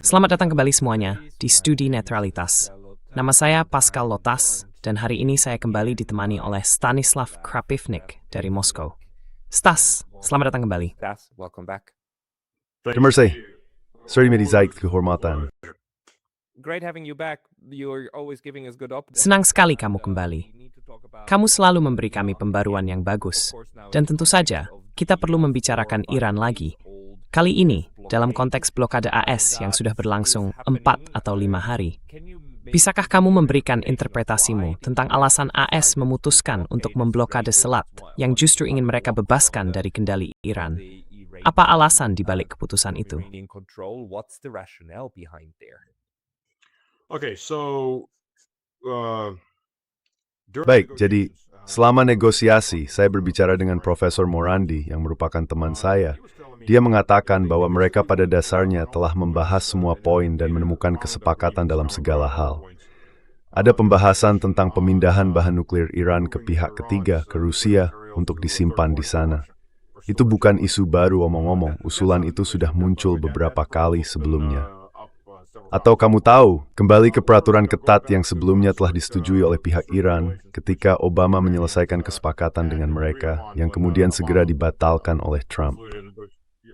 Selamat datang kembali semuanya di Studi Netralitas. Nama saya Pascal Lotas, dan hari ini saya kembali ditemani oleh Stanislav Krapivnik dari Moskow. Stas, selamat datang kembali. Terima kasih. Sering medizait kehormatan. Senang sekali kamu kembali. Kamu selalu memberi kami pembaruan yang bagus. Dan tentu saja, kita perlu membicarakan Iran lagi. Kali ini, dalam konteks blokade AS yang sudah berlangsung 4 atau 5 hari. Bisakah kamu memberikan interpretasimu tentang alasan AS memutuskan untuk memblokade Selat yang justru ingin mereka bebaskan dari kendali Iran? Apa alasan dibalik keputusan itu? Baik, jadi selama negosiasi, saya berbicara dengan Profesor Morandi yang merupakan teman saya. Dia mengatakan bahwa mereka pada dasarnya telah membahas semua poin dan menemukan kesepakatan dalam segala hal. Ada pembahasan tentang pemindahan bahan nuklir Iran ke pihak ketiga, ke Rusia, untuk disimpan di sana. Itu bukan isu baru omong-omong, usulan itu sudah muncul beberapa kali sebelumnya. Atau kamu tahu, kembali ke peraturan ketat yang sebelumnya telah disetujui oleh pihak Iran ketika Obama menyelesaikan kesepakatan dengan mereka, yang kemudian segera dibatalkan oleh Trump.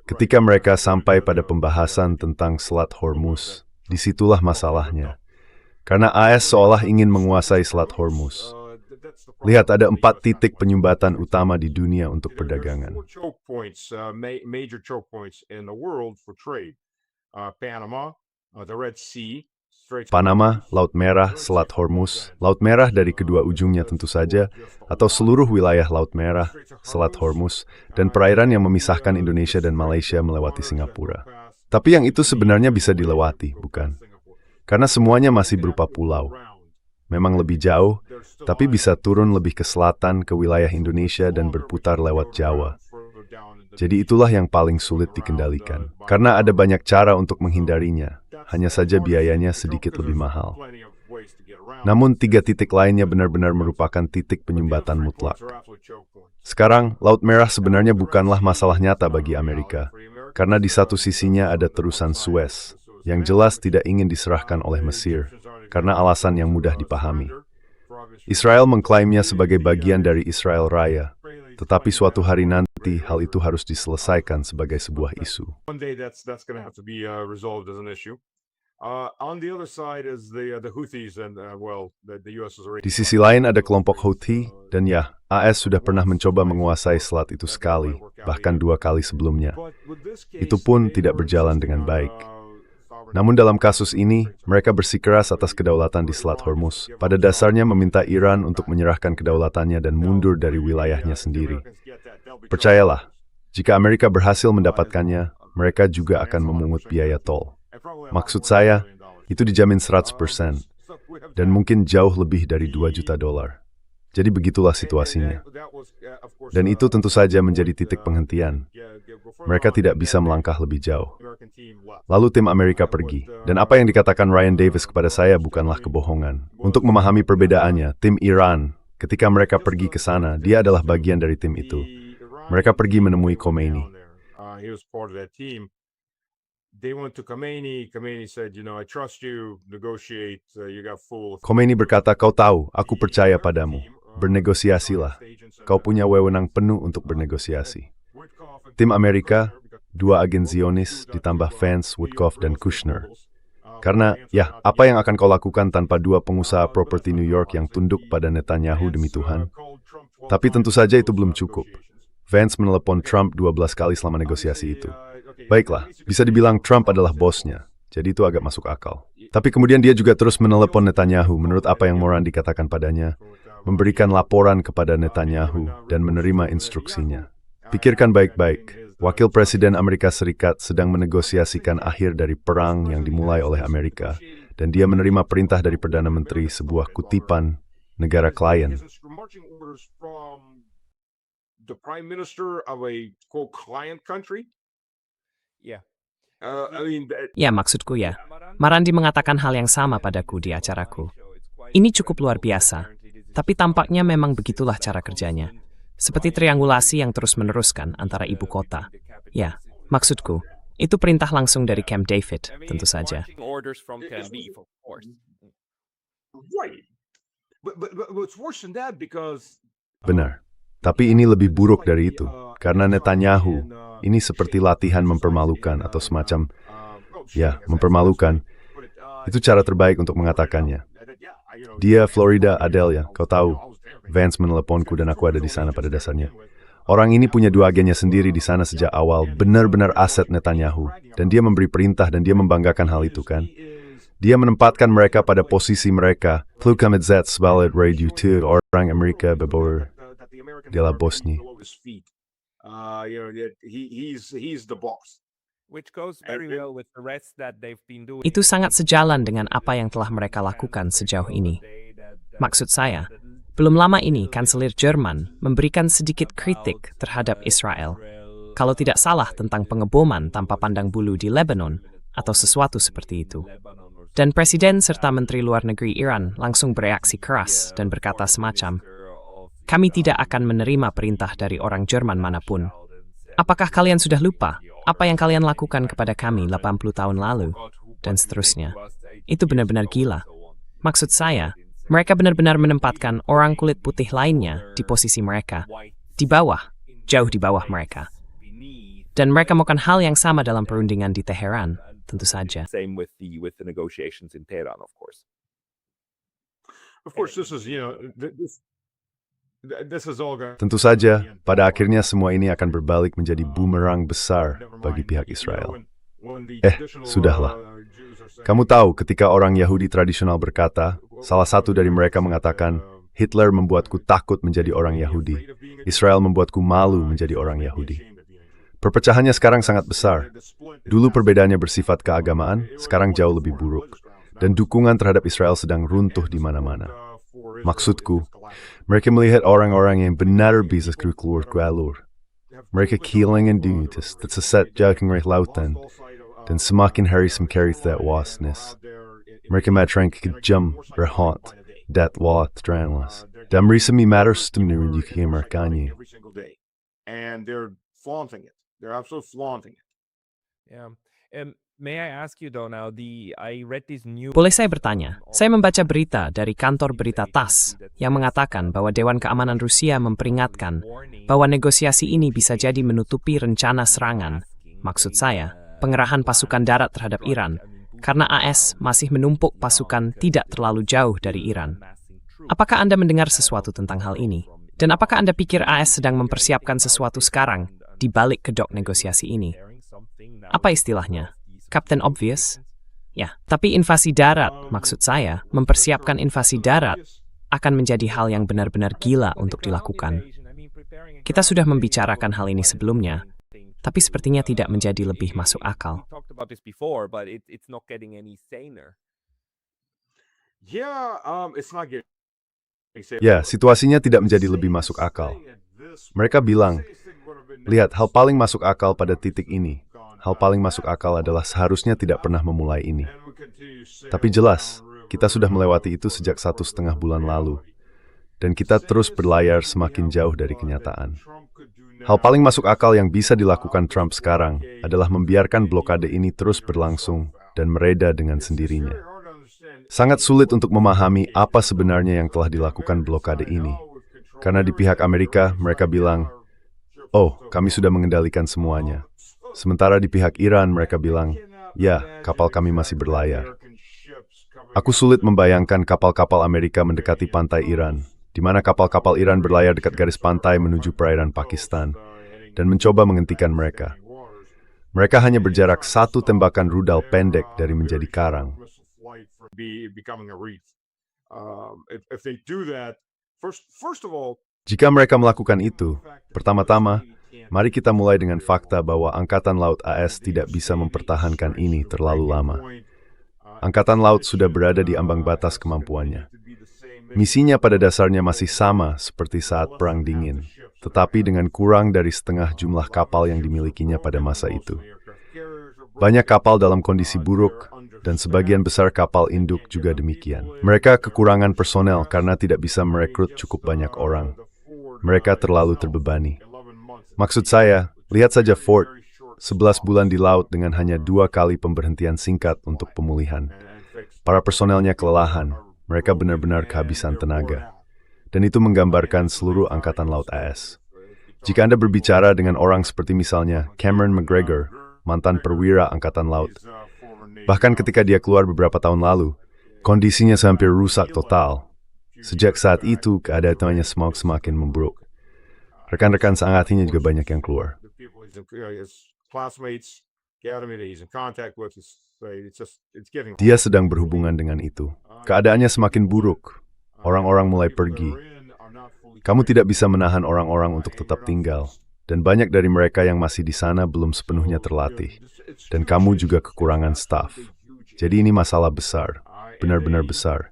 Ketika mereka sampai pada pembahasan tentang Selat Hormuz, disitulah masalahnya. Karena AS seolah ingin menguasai Selat Hormuz. Lihat, ada 4 titik penyumbatan utama di dunia untuk perdagangan. Panama, Laut Merah, Selat Hormuz, Laut Merah dari kedua ujungnya tentu saja, atau seluruh wilayah Laut Merah, Selat Hormuz, dan perairan yang memisahkan Indonesia dan Malaysia melewati Singapura. Tapi yang itu sebenarnya bisa dilewati, bukan? Karena semuanya masih berupa pulau. Memang lebih jauh, tapi bisa turun lebih ke selatan ke wilayah Indonesia dan berputar lewat Jawa. Jadi itulah yang paling sulit dikendalikan. Karena ada banyak cara untuk menghindarinya. Hanya saja biayanya sedikit lebih mahal. Namun 3 titik lainnya benar-benar merupakan titik penyumbatan mutlak. Sekarang, Laut Merah sebenarnya bukanlah masalah nyata bagi Amerika, karena di satu sisinya ada terusan Suez, yang jelas tidak ingin diserahkan oleh Mesir, karena alasan yang mudah dipahami. Israel mengklaimnya sebagai bagian dari Israel Raya, tetapi suatu hari nanti hal itu harus diselesaikan sebagai sebuah isu. Di sisi lain ada kelompok Houthi, dan ya, AS sudah pernah mencoba menguasai selat itu sekali, bahkan 2 kali sebelumnya. Itu pun tidak berjalan dengan baik. Namun dalam kasus ini, mereka bersikeras atas kedaulatan di Selat Hormuz. Pada dasarnya meminta Iran untuk menyerahkan kedaulatannya dan mundur dari wilayahnya sendiri. Percayalah, jika Amerika berhasil mendapatkannya, mereka juga akan memungut biaya tol. Maksud saya, itu dijamin 100%, dan mungkin jauh lebih dari $2 juta. Jadi begitulah situasinya. Dan itu tentu saja menjadi titik penghentian. Mereka tidak bisa melangkah lebih jauh. Lalu tim Amerika pergi. Dan apa yang dikatakan Ryan Davis kepada saya bukanlah kebohongan. Untuk memahami perbedaannya, tim Iran, ketika mereka pergi ke sana, dia adalah bagian dari tim itu. Mereka pergi menemui Khomeini. Khomeini berkata, "Kau tahu, aku percaya padamu. Bernegosiasilah. Kau punya wewenang penuh untuk bernegosiasi." Tim Amerika, 2 agen Zionis, ditambah Vance, Woodcock, dan Kushner. Karena, ya, apa yang akan kau lakukan tanpa 2 pengusaha properti New York yang tunduk pada Netanyahu demi Tuhan? Tapi tentu saja itu belum cukup. Vance menelepon Trump 12 kali selama negosiasi itu. Baiklah, bisa dibilang Trump adalah bosnya, jadi itu agak masuk akal. Tapi kemudian dia juga terus menelepon Netanyahu menurut apa yang Morandi katakan padanya, memberikan laporan kepada Netanyahu, dan menerima instruksinya. Pikirkan baik-baik, Wakil Presiden Amerika Serikat sedang menegosiasikan akhir dari perang yang dimulai oleh Amerika, dan dia menerima perintah dari Perdana Menteri, sebuah kutipan negara klien. Ya, maksudku ya. Marandi mengatakan hal yang sama padaku di acaraku. Ini cukup luar biasa, tapi tampaknya memang begitulah cara kerjanya. Seperti triangulasi yang terus-meneruskan antara ibu kota. Ya, maksudku, Itu perintah langsung dari Camp David, tentu saja. Benar. Tapi ini lebih buruk dari itu. Karena Netanyahu, ini seperti latihan mempermalukan atau semacam, mempermalukan. Itu cara terbaik untuk mengatakannya. Dia Florida, Adele ya, kau tahu. Vance meneleponku dan aku ada di sana pada dasarnya. Orang ini punya dua agennya sendiri di sana sejak awal, benar-benar aset Netanyahu. Dan dia memberi perintah dan dia membanggakan hal itu kan. Dia menempatkan mereka pada posisi mereka. Plukamet zet sebalit radio to orang Amerika bebor. Dialah bosnya. Itu sangat sejalan dengan apa yang telah mereka lakukan sejauh ini. Maksud saya, belum lama ini kanselir Jerman memberikan sedikit kritik terhadap Israel. Kalau tidak salah tentang pengeboman tanpa pandang bulu di Lebanon atau sesuatu seperti itu. Dan Presiden serta Menteri Luar Negeri Iran langsung bereaksi keras dan berkata semacam, kami tidak akan menerima perintah dari orang Jerman manapun. Apakah kalian sudah lupa apa yang kalian lakukan kepada kami 80 tahun lalu? Dan seterusnya. Itu benar-benar gila. Maksud saya, mereka benar-benar menempatkan orang kulit putih lainnya di posisi mereka. Di bawah, jauh di bawah mereka. Dan mereka melakukan hal yang sama dalam perundingan di Teheran, tentu saja. Tentu saja, pada akhirnya semua ini akan berbalik menjadi bumerang besar bagi pihak Israel. Sudahlah. Kamu tahu ketika orang Yahudi tradisional berkata, salah satu dari mereka mengatakan, Hitler membuatku takut menjadi orang Yahudi. Israel membuatku malu menjadi orang Yahudi. Perpecahannya sekarang sangat besar. Dulu perbedaannya bersifat keagamaan, sekarang jauh lebih buruk. Dan dukungan terhadap Israel sedang runtuh di mana-mana. Maksudku, mereka melihat orang-orang yang benar bisa keluar jalur. Mereka kehilangan dignitas, tersesat jalan lautan, dan semakin hari semakin wasnes. Mereka matrang kejam, rehat, datwat, tranlas. Dan mereka matter sistem nirunjuki merkanya. And they're flaunting it. They're absolutely flaunting it. Yeah. May I ask you though now, I read this new... Boleh saya bertanya? Saya membaca berita dari kantor berita TASS yang mengatakan bahwa Dewan Keamanan Rusia memperingatkan bahwa negosiasi ini bisa jadi menutupi rencana serangan. Maksud saya, pengerahan pasukan darat terhadap Iran, karena AS masih menumpuk pasukan tidak terlalu jauh dari Iran. Apakah Anda mendengar sesuatu tentang hal ini? Dan apakah Anda pikir AS sedang mempersiapkan sesuatu sekarang di balik kedok negosiasi ini? Apa istilahnya? Captain Obvious? Ya, tapi invasi darat, maksud saya, mempersiapkan invasi darat akan menjadi hal yang benar-benar gila untuk dilakukan. Kita sudah membicarakan hal ini sebelumnya, tapi sepertinya tidak menjadi lebih masuk akal. Ya, situasinya tidak menjadi lebih masuk akal. Mereka bilang, lihat, hal paling masuk akal pada titik ini. Hal paling masuk akal adalah seharusnya tidak pernah memulai ini. Tapi jelas, kita sudah melewati itu sejak 1,5 bulan lalu. Dan kita terus berlayar semakin jauh dari kenyataan. Hal paling masuk akal yang bisa dilakukan Trump sekarang adalah membiarkan blokade ini terus berlangsung dan mereda dengan sendirinya. Sangat sulit untuk memahami apa sebenarnya yang telah dilakukan blokade ini. Karena di pihak Amerika, mereka bilang, oh, kami sudah mengendalikan semuanya. Sementara di pihak Iran mereka bilang, ya, kapal kami masih berlayar. Aku sulit membayangkan kapal-kapal Amerika mendekati pantai Iran, di mana kapal-kapal Iran berlayar dekat garis pantai menuju perairan Pakistan, dan mencoba menghentikan mereka. Mereka hanya berjarak 1 tembakan rudal pendek dari menjadi karang. Jika mereka melakukan itu, pertama-tama, mari kita mulai dengan fakta bahwa Angkatan Laut AS tidak bisa mempertahankan ini terlalu lama. Angkatan Laut sudah berada di ambang batas kemampuannya. Misinya pada dasarnya masih sama seperti saat Perang Dingin, tetapi dengan kurang dari setengah jumlah kapal yang dimilikinya pada masa itu. Banyak kapal dalam kondisi buruk, dan sebagian besar kapal induk juga demikian. Mereka kekurangan personel karena tidak bisa merekrut cukup banyak orang. Mereka terlalu terbebani. Maksud saya, lihat saja Ford, 11 bulan di laut dengan hanya 2 kali pemberhentian singkat untuk pemulihan. Para personelnya kelelahan, mereka benar-benar kehabisan tenaga. Dan itu menggambarkan seluruh Angkatan Laut AS. Jika Anda berbicara dengan orang seperti misalnya Cameron McGregor, mantan perwira Angkatan Laut, bahkan ketika dia keluar beberapa tahun lalu, kondisinya hampir rusak total. Sejak saat itu, keadaannya semakin memburuk. Rekan-rekan seangkatannya juga banyak yang keluar. Dia sedang berhubungan dengan itu. Keadaannya semakin buruk. Orang-orang mulai pergi. Kamu tidak bisa menahan orang-orang untuk tetap tinggal. Dan banyak dari mereka yang masih di sana belum sepenuhnya terlatih. Dan kamu juga kekurangan staf. Jadi ini masalah besar. Benar-benar besar.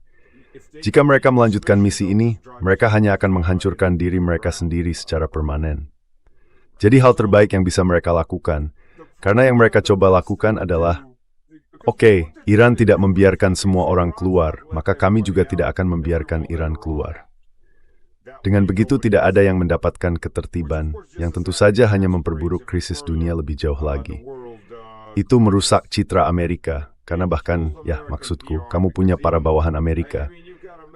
Jika mereka melanjutkan misi ini, mereka hanya akan menghancurkan diri mereka sendiri secara permanen. Jadi hal terbaik yang bisa mereka lakukan, karena yang mereka coba lakukan adalah, oke, Iran tidak membiarkan semua orang keluar, maka kami juga tidak akan membiarkan Iran keluar. Dengan begitu tidak ada yang mendapatkan ketertiban, yang tentu saja hanya memperburuk krisis dunia lebih jauh lagi. Itu merusak citra Amerika. Karena bahkan, ya maksudku, kamu punya para bawahan Amerika.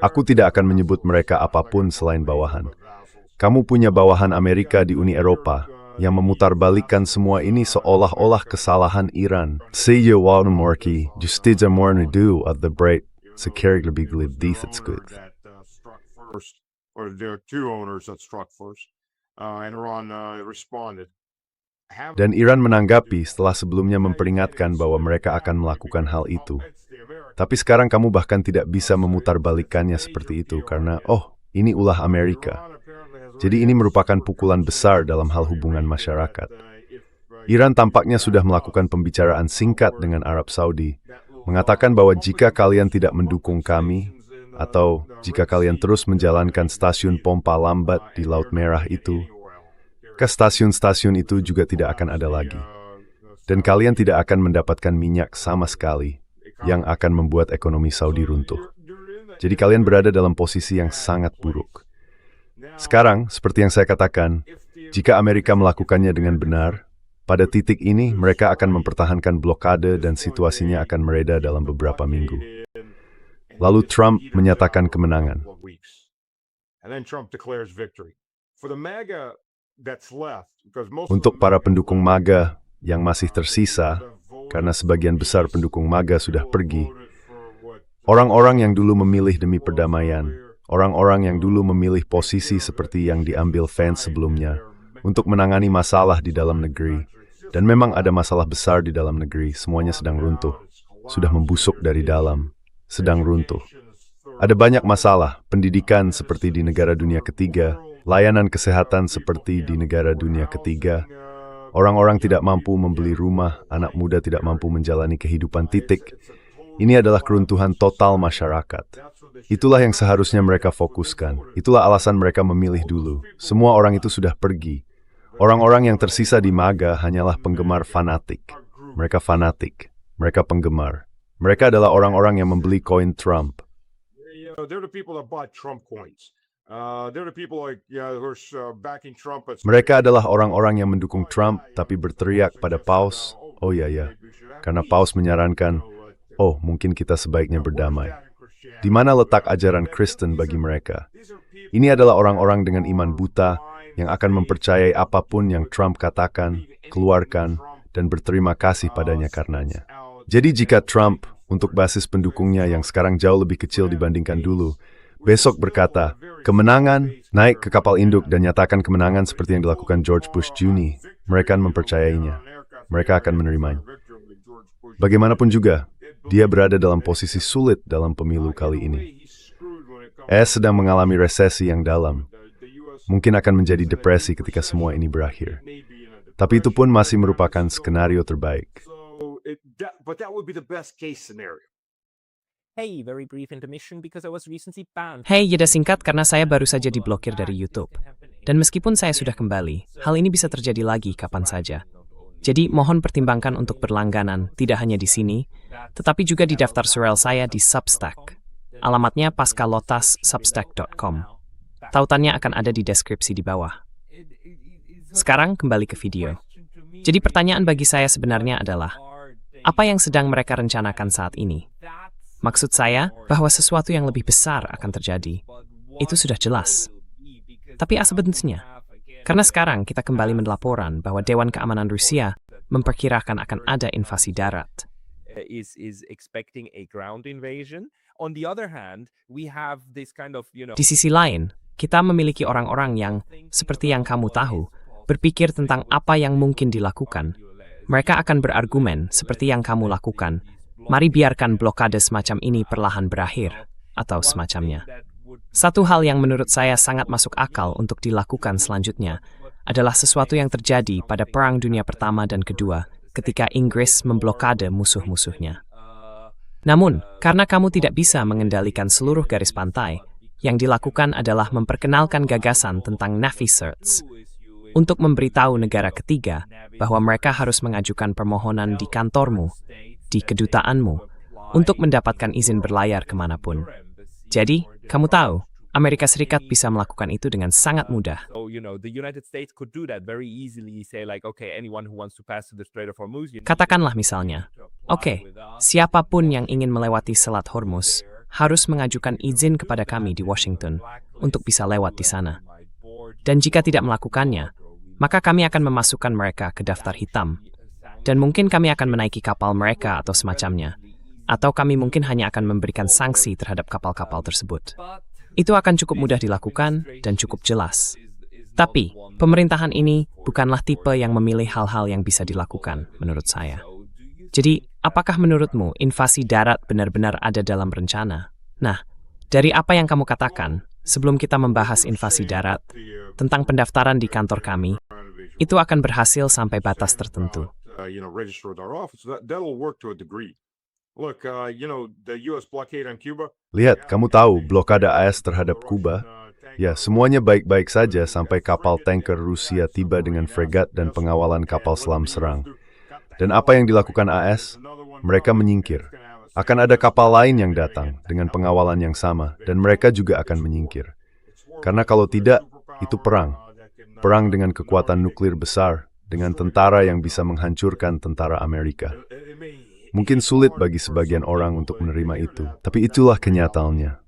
Aku tidak akan menyebut mereka apapun selain bawahan. Kamu punya bawahan Amerika di Uni Eropa yang memutarbalikkan semua ini seolah-olah kesalahan Iran. Seye Walmorki, Justiza Mornidu of the Bright, sekerig lebih glidith it's good. Or there are two owners that struck first, and Iran responded. Dan Iran menanggapi setelah sebelumnya memperingatkan bahwa mereka akan melakukan hal itu. Tapi sekarang kamu bahkan tidak bisa memutarbalikannya seperti itu karena, ini ulah Amerika. Jadi ini merupakan pukulan besar dalam hal hubungan masyarakat. Iran tampaknya sudah melakukan pembicaraan singkat dengan Arab Saudi, mengatakan bahwa jika kalian tidak mendukung kami, atau jika kalian terus menjalankan stasiun pompa lambat di Laut Merah itu, ke stasiun-stasiun itu juga tidak akan ada lagi. Dan kalian tidak akan mendapatkan minyak sama sekali, yang akan membuat ekonomi Saudi runtuh. Jadi kalian berada dalam posisi yang sangat buruk. Sekarang, seperti yang saya katakan, jika Amerika melakukannya dengan benar, pada titik ini mereka akan mempertahankan blokade dan situasinya akan mereda dalam beberapa minggu. Lalu Trump menyatakan kemenangan. Untuk para pendukung MAGA yang masih tersisa, karena sebagian besar pendukung MAGA sudah pergi, orang-orang yang dulu memilih demi perdamaian, orang-orang yang dulu memilih posisi seperti yang diambil Vance sebelumnya, untuk menangani masalah di dalam negeri, dan memang ada masalah besar di dalam negeri, semuanya sedang runtuh, sudah membusuk dari dalam, sedang runtuh. Ada banyak masalah, pendidikan seperti di negara dunia ketiga, layanan kesehatan seperti di negara dunia ketiga, orang-orang tidak mampu membeli rumah, anak muda tidak mampu menjalani kehidupan titik. Ini adalah keruntuhan total masyarakat. Itulah yang seharusnya mereka fokuskan. Itulah alasan mereka memilih dulu. Semua orang itu sudah pergi. Orang-orang yang tersisa di MAGA hanyalah penggemar fanatik. Mereka fanatik. Mereka penggemar. Mereka adalah orang-orang yang membeli koin Trump. Mereka adalah orang-orang yang mendukung Trump tapi berteriak pada Paus, karena Paus menyarankan, mungkin kita sebaiknya berdamai. Di mana letak ajaran Kristen bagi mereka? Ini adalah orang-orang dengan iman buta yang akan mempercayai apapun yang Trump katakan, keluarkan, dan berterima kasih padanya karenanya. Jadi jika Trump, untuk basis pendukungnya yang sekarang jauh lebih kecil dibandingkan dulu, besok berkata, kemenangan, naik ke kapal induk dan nyatakan kemenangan seperti yang dilakukan George Bush Jr., mereka akan mempercayainya. Mereka akan menerimanya. Bagaimanapun juga, dia berada dalam posisi sulit dalam pemilu kali ini. Sedang mengalami resesi yang dalam. Mungkin akan menjadi depresi ketika semua ini berakhir. Tapi itu pun masih merupakan skenario terbaik. Hey, jeda singkat karena saya baru saja diblokir dari YouTube. Dan meskipun saya sudah kembali, hal ini bisa terjadi lagi kapan saja. Jadi mohon pertimbangkan untuk berlangganan tidak hanya di sini, tetapi juga di daftar surel saya di Substack. Alamatnya pascalotas.substack.com. Tautannya akan ada di deskripsi di bawah. Sekarang kembali ke video. Jadi pertanyaan bagi saya sebenarnya adalah, apa yang sedang mereka rencanakan saat ini? Maksud saya bahwa sesuatu yang lebih besar akan terjadi. Itu sudah jelas. Tapi sebenarnya, karena sekarang kita kembali melaporan bahwa Dewan Keamanan Rusia memperkirakan akan ada invasi darat. Is expecting a ground invasion. On the other hand, we have this kind of, Di sisi lain, kita memiliki orang-orang yang, seperti yang kamu tahu, berpikir tentang apa yang mungkin dilakukan. Mereka akan berargumen seperti yang kamu lakukan. Mari biarkan blokade semacam ini perlahan berakhir, atau semacamnya. Satu hal yang menurut saya sangat masuk akal untuk dilakukan selanjutnya adalah sesuatu yang terjadi pada Perang Dunia Pertama dan Kedua ketika Inggris memblokade musuh-musuhnya. Namun, karena kamu tidak bisa mengendalikan seluruh garis pantai, yang dilakukan adalah memperkenalkan gagasan tentang Navy Search untuk memberitahu negara ketiga bahwa mereka harus mengajukan permohonan di kantormu, di kedutaanmu, untuk mendapatkan izin berlayar kemanapun. Jadi, kamu tahu, Amerika Serikat bisa melakukan itu dengan sangat mudah. So, the United States could do that very easily, say like, okay, anyone who wants to pass to the Strait of Hormuz. Katakanlah misalnya, oke, siapapun yang ingin melewati Selat Hormuz harus mengajukan izin kepada kami di Washington untuk bisa lewat di sana. Dan jika tidak melakukannya, maka kami akan memasukkan mereka ke daftar hitam. Dan mungkin kami akan menaiki kapal mereka atau semacamnya. Atau kami mungkin hanya akan memberikan sanksi terhadap kapal-kapal tersebut. Itu akan cukup mudah dilakukan dan cukup jelas. Tapi, pemerintahan ini bukanlah tipe yang memilih hal-hal yang bisa dilakukan, menurut saya. Jadi, apakah menurutmu invasi darat benar-benar ada dalam rencana? Nah, dari apa yang kamu katakan, sebelum kita membahas invasi darat, tentang pendaftaran di kantor kami, itu akan berhasil sampai batas tertentu. Lihat, kamu tahu blokade AS terhadap Kuba? Ya, semuanya baik-baik saja sampai kapal tanker Rusia tiba dengan fregat dan pengawalan kapal selam serang. Dan apa yang dilakukan AS? Mereka menyingkir. Akan ada kapal lain yang datang dengan pengawalan yang sama, dan mereka juga akan menyingkir. Karena kalau tidak, itu perang. Perang dengan kekuatan nuklir besar, dengan tentara yang bisa menghancurkan tentara Amerika. Mungkin sulit bagi sebagian orang untuk menerima itu, tapi itulah kenyataannya.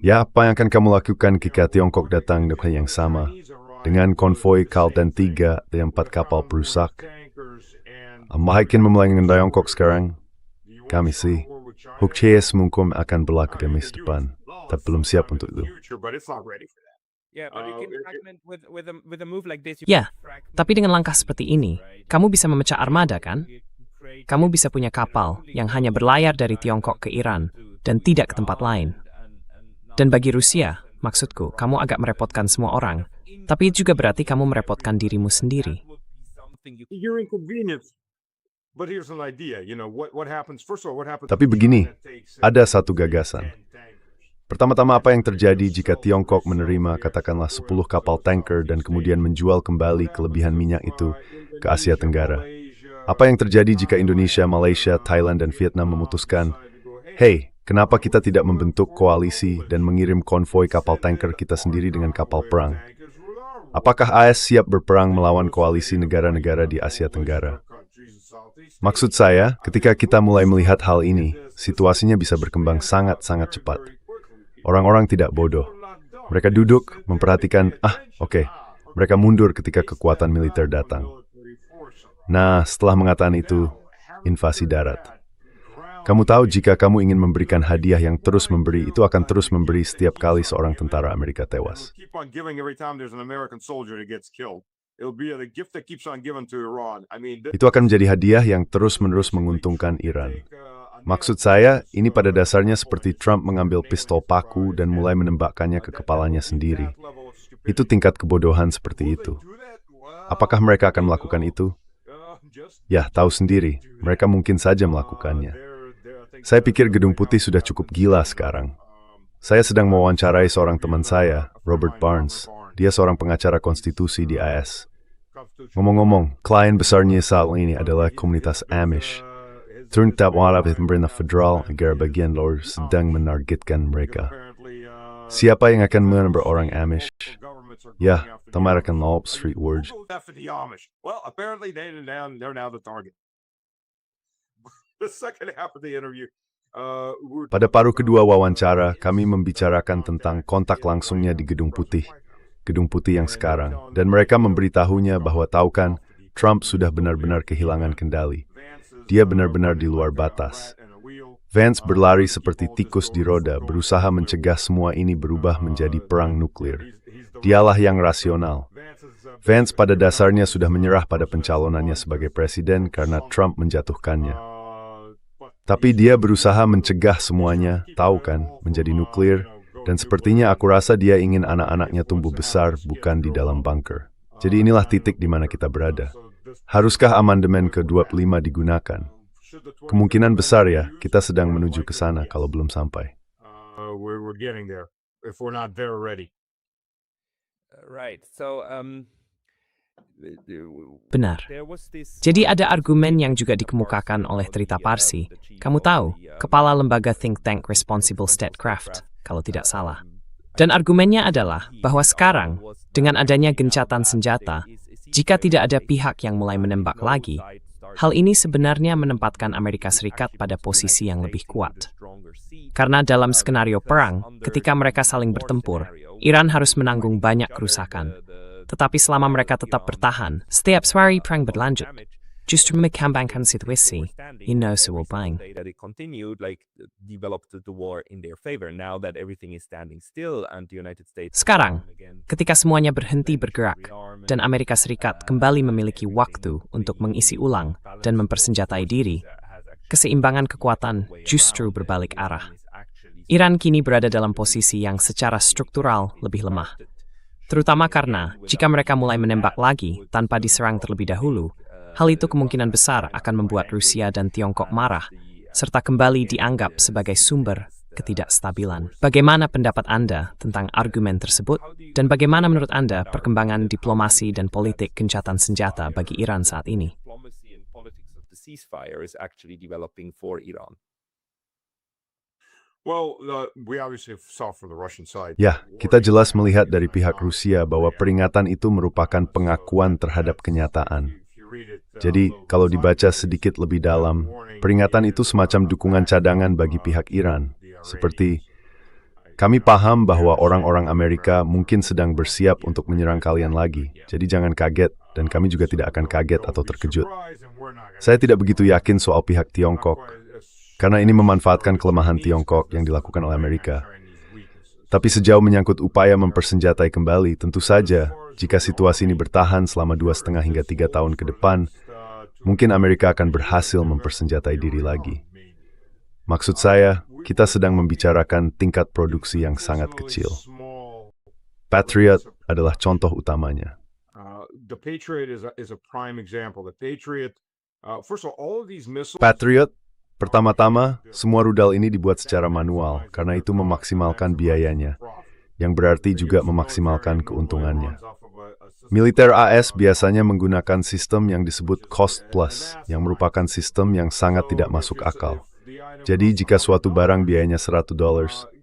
Ya, apa yang akan kamu lakukan jika Tiongkok datang dengan yang sama? Dengan konvoi Kalten 3 dan 4 kapal perusak? Makin memulai dengan Tiongkok sekarang? Kami sih, Hukches mungkin akan berlaku di masa depan, tapi belum siap untuk itu. Ya, tapi dengan langkah seperti ini, kamu bisa memecah armada, kan? Kamu bisa punya kapal yang hanya berlayar dari Tiongkok ke Iran dan tidak ke tempat lain. Dan bagi Rusia, maksudku, kamu agak merepotkan semua orang, tapi itu juga berarti kamu merepotkan dirimu sendiri. Tapi begini, ada satu gagasan. Pertama-tama apa yang terjadi jika Tiongkok menerima katakanlah 10 kapal tanker dan kemudian menjual kembali kelebihan minyak itu ke Asia Tenggara? Apa yang terjadi jika Indonesia, Malaysia, Thailand, dan Vietnam memutuskan, hey, kenapa kita tidak membentuk koalisi dan mengirim konvoi kapal tanker kita sendiri dengan kapal perang? Apakah AS siap berperang melawan koalisi negara-negara di Asia Tenggara? Maksud saya, ketika kita mulai melihat hal ini, situasinya bisa berkembang sangat-sangat cepat. Orang-orang tidak bodoh. Mereka duduk, memperhatikan, oke. Mereka mundur ketika kekuatan militer datang. Nah, setelah mengatakan itu, invasi darat. Kamu tahu jika kamu ingin memberikan hadiah yang terus memberi, itu akan terus memberi setiap kali seorang tentara Amerika tewas. Itu akan menjadi hadiah yang terus-menerus menguntungkan Iran. Maksud saya, ini pada dasarnya seperti Trump mengambil pistol paku dan mulai menembakkannya ke kepalanya sendiri. Itu tingkat kebodohan seperti itu. Apakah mereka akan melakukan itu? Ya, tahu sendiri, mereka mungkin saja melakukannya. Saya pikir Gedung Putih sudah cukup gila sekarang. Saya sedang mewawancarai seorang teman saya, Robert Barnes. Dia seorang pengacara konstitusi di AS. Ngomong-ngomong, klien besarnya saat ini adalah komunitas Amish. Ternyata pemerintah federal negara bagian luar sedang menargetkan mereka. Siapa yang akan menambah orang Amish? Ya, American Law Street Wars. After the Amish. Well, apparently they're now the target. The second half of the interview. Pada paruh kedua wawancara, kami membicarakan tentang kontak langsungnya di Gedung Putih yang sekarang, dan mereka memberitahunya bahwa tahu kan, Trump sudah benar-benar kehilangan kendali. Dia benar-benar di luar batas. Vance berlari seperti tikus di roda, berusaha mencegah semua ini berubah menjadi perang nuklir. Dialah yang rasional. Vance pada dasarnya sudah menyerah pada pencalonannya sebagai presiden karena Trump menjatuhkannya. Tapi dia berusaha mencegah semuanya, tahu kan, menjadi nuklir, dan sepertinya aku rasa dia ingin anak-anaknya tumbuh besar, bukan di dalam bunker. Jadi inilah titik di mana kita berada. Haruskah amandemen ke-25 digunakan? Kemungkinan besar ya, kita sedang menuju ke sana kalau belum sampai. We're getting there if we're not there already. Right. So, Benar. Jadi ada argumen yang juga dikemukakan oleh Trita Parsi. Kamu tahu, kepala lembaga think tank Responsible Statecraft, kalau tidak salah. Dan argumennya adalah bahwa sekarang, dengan adanya gencatan senjata, jika tidak ada pihak yang mulai menembak lagi, hal ini sebenarnya menempatkan Amerika Serikat pada posisi yang lebih kuat. Karena dalam skenario perang, ketika mereka saling bertempur, Iran harus menanggung banyak kerusakan. Tetapi selama mereka tetap bertahan, setiap hari perang berlanjut, justru mengembangkan situasi, bang. Sekarang, ketika semuanya berhenti bergerak, dan Amerika Serikat kembali memiliki waktu untuk mengisi ulang dan mempersenjatai diri, keseimbangan kekuatan justru berbalik arah. Iran kini berada dalam posisi yang secara struktural lebih lemah. Terutama karena, jika mereka mulai menembak lagi tanpa diserang terlebih dahulu, hal itu kemungkinan besar akan membuat Rusia dan Tiongkok marah, serta kembali dianggap sebagai sumber ketidakstabilan. Bagaimana pendapat Anda tentang argumen tersebut? Dan bagaimana menurut Anda perkembangan diplomasi dan politik gencatan senjata bagi Iran saat ini? Ya, kita jelas melihat dari pihak Rusia bahwa peringatan itu merupakan pengakuan terhadap kenyataan. Jadi, kalau dibaca sedikit lebih dalam, peringatan itu semacam dukungan cadangan bagi pihak Iran. Seperti, kami paham bahwa orang-orang Amerika mungkin sedang bersiap untuk menyerang kalian lagi. Jadi jangan kaget, dan kami juga tidak akan kaget atau terkejut. Saya tidak begitu yakin soal pihak Tiongkok, karena ini memanfaatkan kelemahan Tiongkok yang dilakukan oleh Amerika. Tapi sejauh menyangkut upaya mempersenjatai kembali, tentu saja, jika situasi ini bertahan selama 2,5 hingga 3 tahun ke depan, mungkin Amerika akan berhasil mempersenjatai diri lagi. Maksud saya, kita sedang membicarakan tingkat produksi yang sangat kecil. Patriot adalah contoh utamanya. Patriot, pertama-tama, semua rudal ini dibuat secara manual karena itu memaksimalkan biayanya, yang berarti juga memaksimalkan keuntungannya. Militer AS biasanya menggunakan sistem yang disebut cost plus, yang merupakan sistem yang sangat tidak masuk akal. Jadi jika suatu barang biayanya $100,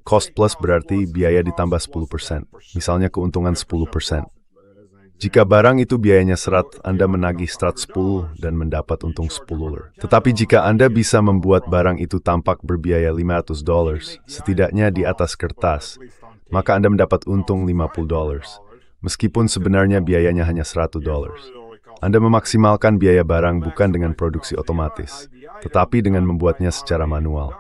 cost plus berarti biaya ditambah 10%, misalnya keuntungan 10%. Jika barang itu biayanya 100, Anda menagih 110 dan mendapat untung 10. Tetapi jika Anda bisa membuat barang itu tampak berbiaya $500, setidaknya di atas kertas, maka Anda mendapat untung $50. Meskipun sebenarnya biayanya hanya $100. Anda memaksimalkan biaya barang bukan dengan produksi otomatis, tetapi dengan membuatnya secara manual.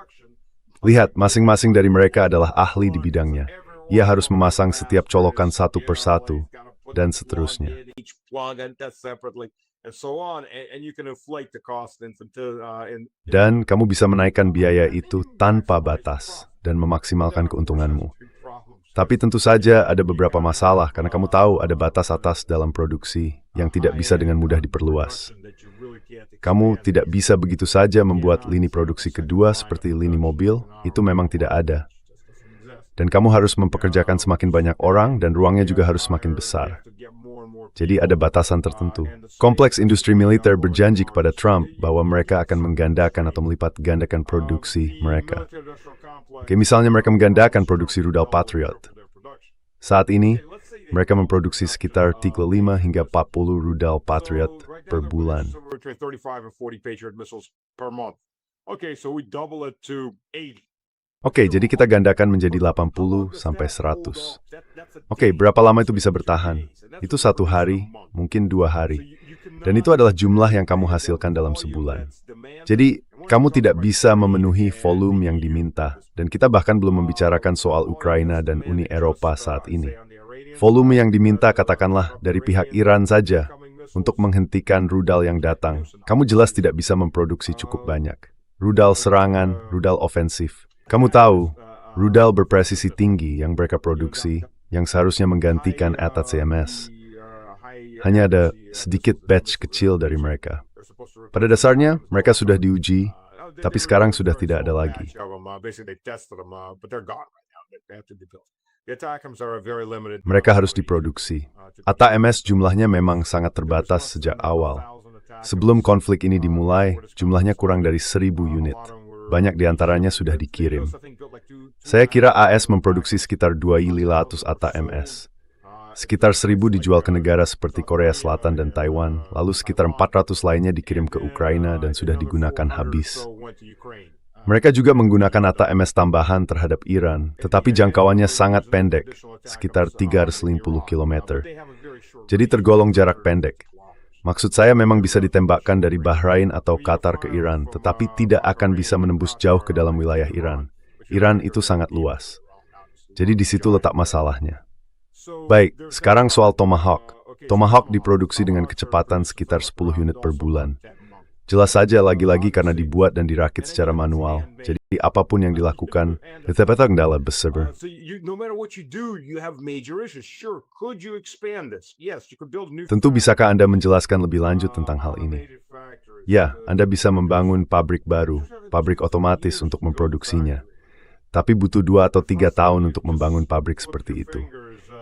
Lihat, masing-masing dari mereka adalah ahli di bidangnya. Ia harus memasang setiap colokan satu persatu, dan seterusnya. Dan kamu bisa menaikkan biaya itu tanpa batas dan memaksimalkan keuntunganmu. Tapi tentu saja ada beberapa masalah karena kamu tahu ada batas atas dalam produksi yang tidak bisa dengan mudah diperluas. Kamu tidak bisa begitu saja membuat lini produksi kedua seperti lini mobil, itu memang tidak ada. Dan kamu harus mempekerjakan semakin banyak orang dan ruangnya juga harus semakin besar. Jadi ada batasan tertentu. Kompleks industri militer berjanji kepada Trump bahwa mereka akan menggandakan atau melipat gandakan produksi mereka. Oke, misalnya mereka menggandakan produksi rudal Patriot. Saat ini, Mereka memproduksi sekitar 35 hingga 40 rudal Patriot per bulan. Somewhere between 35 and 40 Patriot missiles per month. Okay, so we double it to 80. Oke, jadi kita gandakan menjadi 80 sampai 100. Oke, berapa lama itu bisa bertahan? Itu 1 hari, mungkin 2 hari. Dan itu adalah jumlah yang kamu hasilkan dalam sebulan. Jadi, kamu tidak bisa memenuhi volume yang diminta. Dan kita bahkan belum membicarakan soal Ukraina dan Uni Eropa saat ini. Volume yang diminta katakanlah dari pihak Iran saja untuk menghentikan rudal yang datang. Kamu jelas tidak bisa memproduksi cukup banyak. Rudal serangan, rudal ofensif. Kamu tahu, rudal berpresisi tinggi yang mereka produksi, yang seharusnya menggantikan ATACMS. Hanya ada sedikit batch kecil dari mereka. Pada dasarnya, mereka sudah diuji, tapi sekarang sudah tidak ada lagi. Mereka harus diproduksi. ATACMS jumlahnya memang sangat terbatas sejak awal. Sebelum konflik ini dimulai, jumlahnya kurang dari 1.000 unit. Banyak di antaranya sudah dikirim. Saya kira AS memproduksi sekitar 2.500 ATACMS. Sekitar 1.000 dijual ke negara seperti Korea Selatan dan Taiwan, lalu sekitar 400 lainnya dikirim ke Ukraina dan sudah digunakan habis. Mereka juga menggunakan ATACMS tambahan terhadap Iran, tetapi jangkauannya sangat pendek, sekitar 350 km. Jadi tergolong jarak pendek. Maksud saya memang bisa ditembakkan dari Bahrain atau Qatar ke Iran, tetapi tidak akan bisa menembus jauh ke dalam wilayah Iran. Iran itu sangat luas. Jadi di situ letak masalahnya. Baik, sekarang soal Tomahawk. Tomahawk diproduksi dengan kecepatan sekitar 10 unit per bulan. Jelas saja lagi-lagi karena dibuat dan dirakit secara manual. Jadi apapun yang dilakukan, tetap kendala besar. Tentu bisakah Anda menjelaskan lebih lanjut tentang hal ini? Ya, Anda bisa membangun pabrik baru, pabrik otomatis untuk memproduksinya. Tapi butuh 2 atau 3 tahun untuk membangun pabrik seperti itu.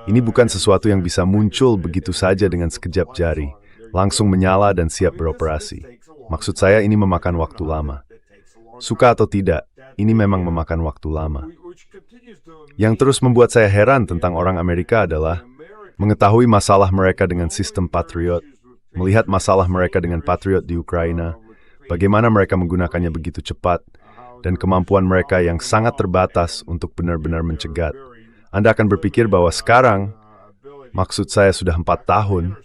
Ini bukan sesuatu yang bisa muncul begitu saja dengan sekejap jari, langsung menyala dan siap beroperasi. Maksud saya ini memakan waktu lama. Suka atau tidak, ini memang memakan waktu lama. Yang terus membuat saya heran tentang orang Amerika adalah mengetahui masalah mereka dengan sistem Patriot, melihat masalah mereka dengan Patriot di Ukraina, bagaimana mereka menggunakannya begitu cepat, dan kemampuan mereka yang sangat terbatas untuk benar-benar mencegat. Anda akan berpikir bahwa sekarang, maksud saya sudah 4 tahun,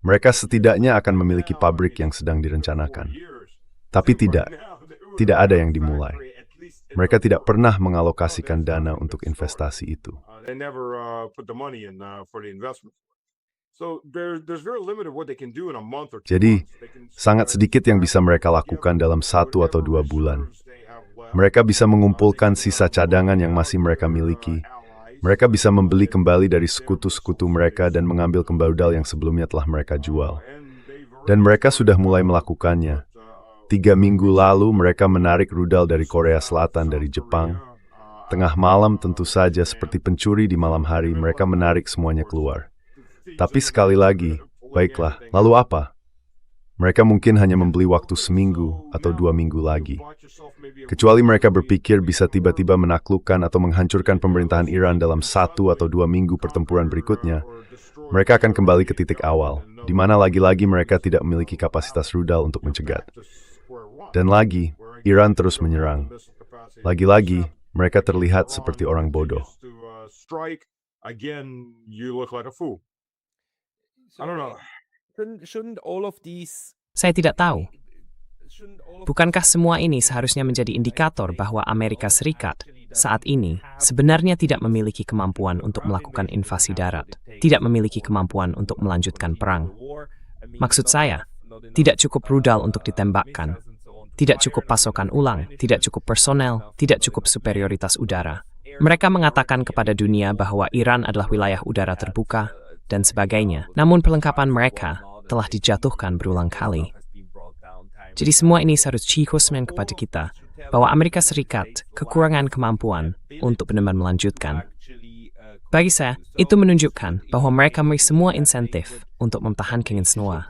mereka setidaknya akan memiliki pabrik yang sedang direncanakan. Tapi tidak ada yang dimulai. Mereka tidak pernah mengalokasikan dana untuk investasi itu. Jadi, sangat sedikit yang bisa mereka lakukan dalam 1 atau 2 bulan. Mereka bisa mengumpulkan sisa cadangan yang masih mereka miliki. Mereka bisa membeli kembali dari sekutu-sekutu mereka dan mengambil kembali rudal yang sebelumnya telah mereka jual. Dan mereka sudah mulai melakukannya. 3 minggu lalu mereka menarik rudal dari Korea Selatan, dari Jepang. Tengah malam tentu saja seperti pencuri di malam hari, mereka menarik semuanya keluar. Tapi sekali lagi, baiklah, lalu apa? Mereka mungkin hanya membeli waktu seminggu atau 2 minggu lagi. Kecuali mereka berpikir bisa tiba-tiba menaklukkan atau menghancurkan pemerintahan Iran dalam 1 atau 2 minggu pertempuran berikutnya, mereka akan kembali ke titik awal, di mana lagi-lagi mereka tidak memiliki kapasitas rudal untuk mencegat. Dan lagi, Iran terus menyerang. Lagi-lagi, mereka terlihat seperti orang bodoh. Saya tidak tahu. Bukankah semua ini seharusnya menjadi indikator bahwa Amerika Serikat saat ini sebenarnya tidak memiliki kemampuan untuk melakukan invasi darat, tidak memiliki kemampuan untuk melanjutkan perang? Maksud saya, tidak cukup rudal untuk ditembakkan, tidak cukup pasokan ulang, tidak cukup personel, tidak cukup superioritas udara. Mereka mengatakan kepada dunia bahwa Iran adalah wilayah udara terbuka dan sebagainya, namun perlengkapan mereka telah dijatuhkan berulang kali. Jadi semua ini seharusnya kepada kita, bahwa Amerika Serikat kekurangan kemampuan untuk benar-benar melanjutkan. Bagi saya, itu menunjukkan bahwa mereka memiliki semua insentif untuk mempertahankan semua.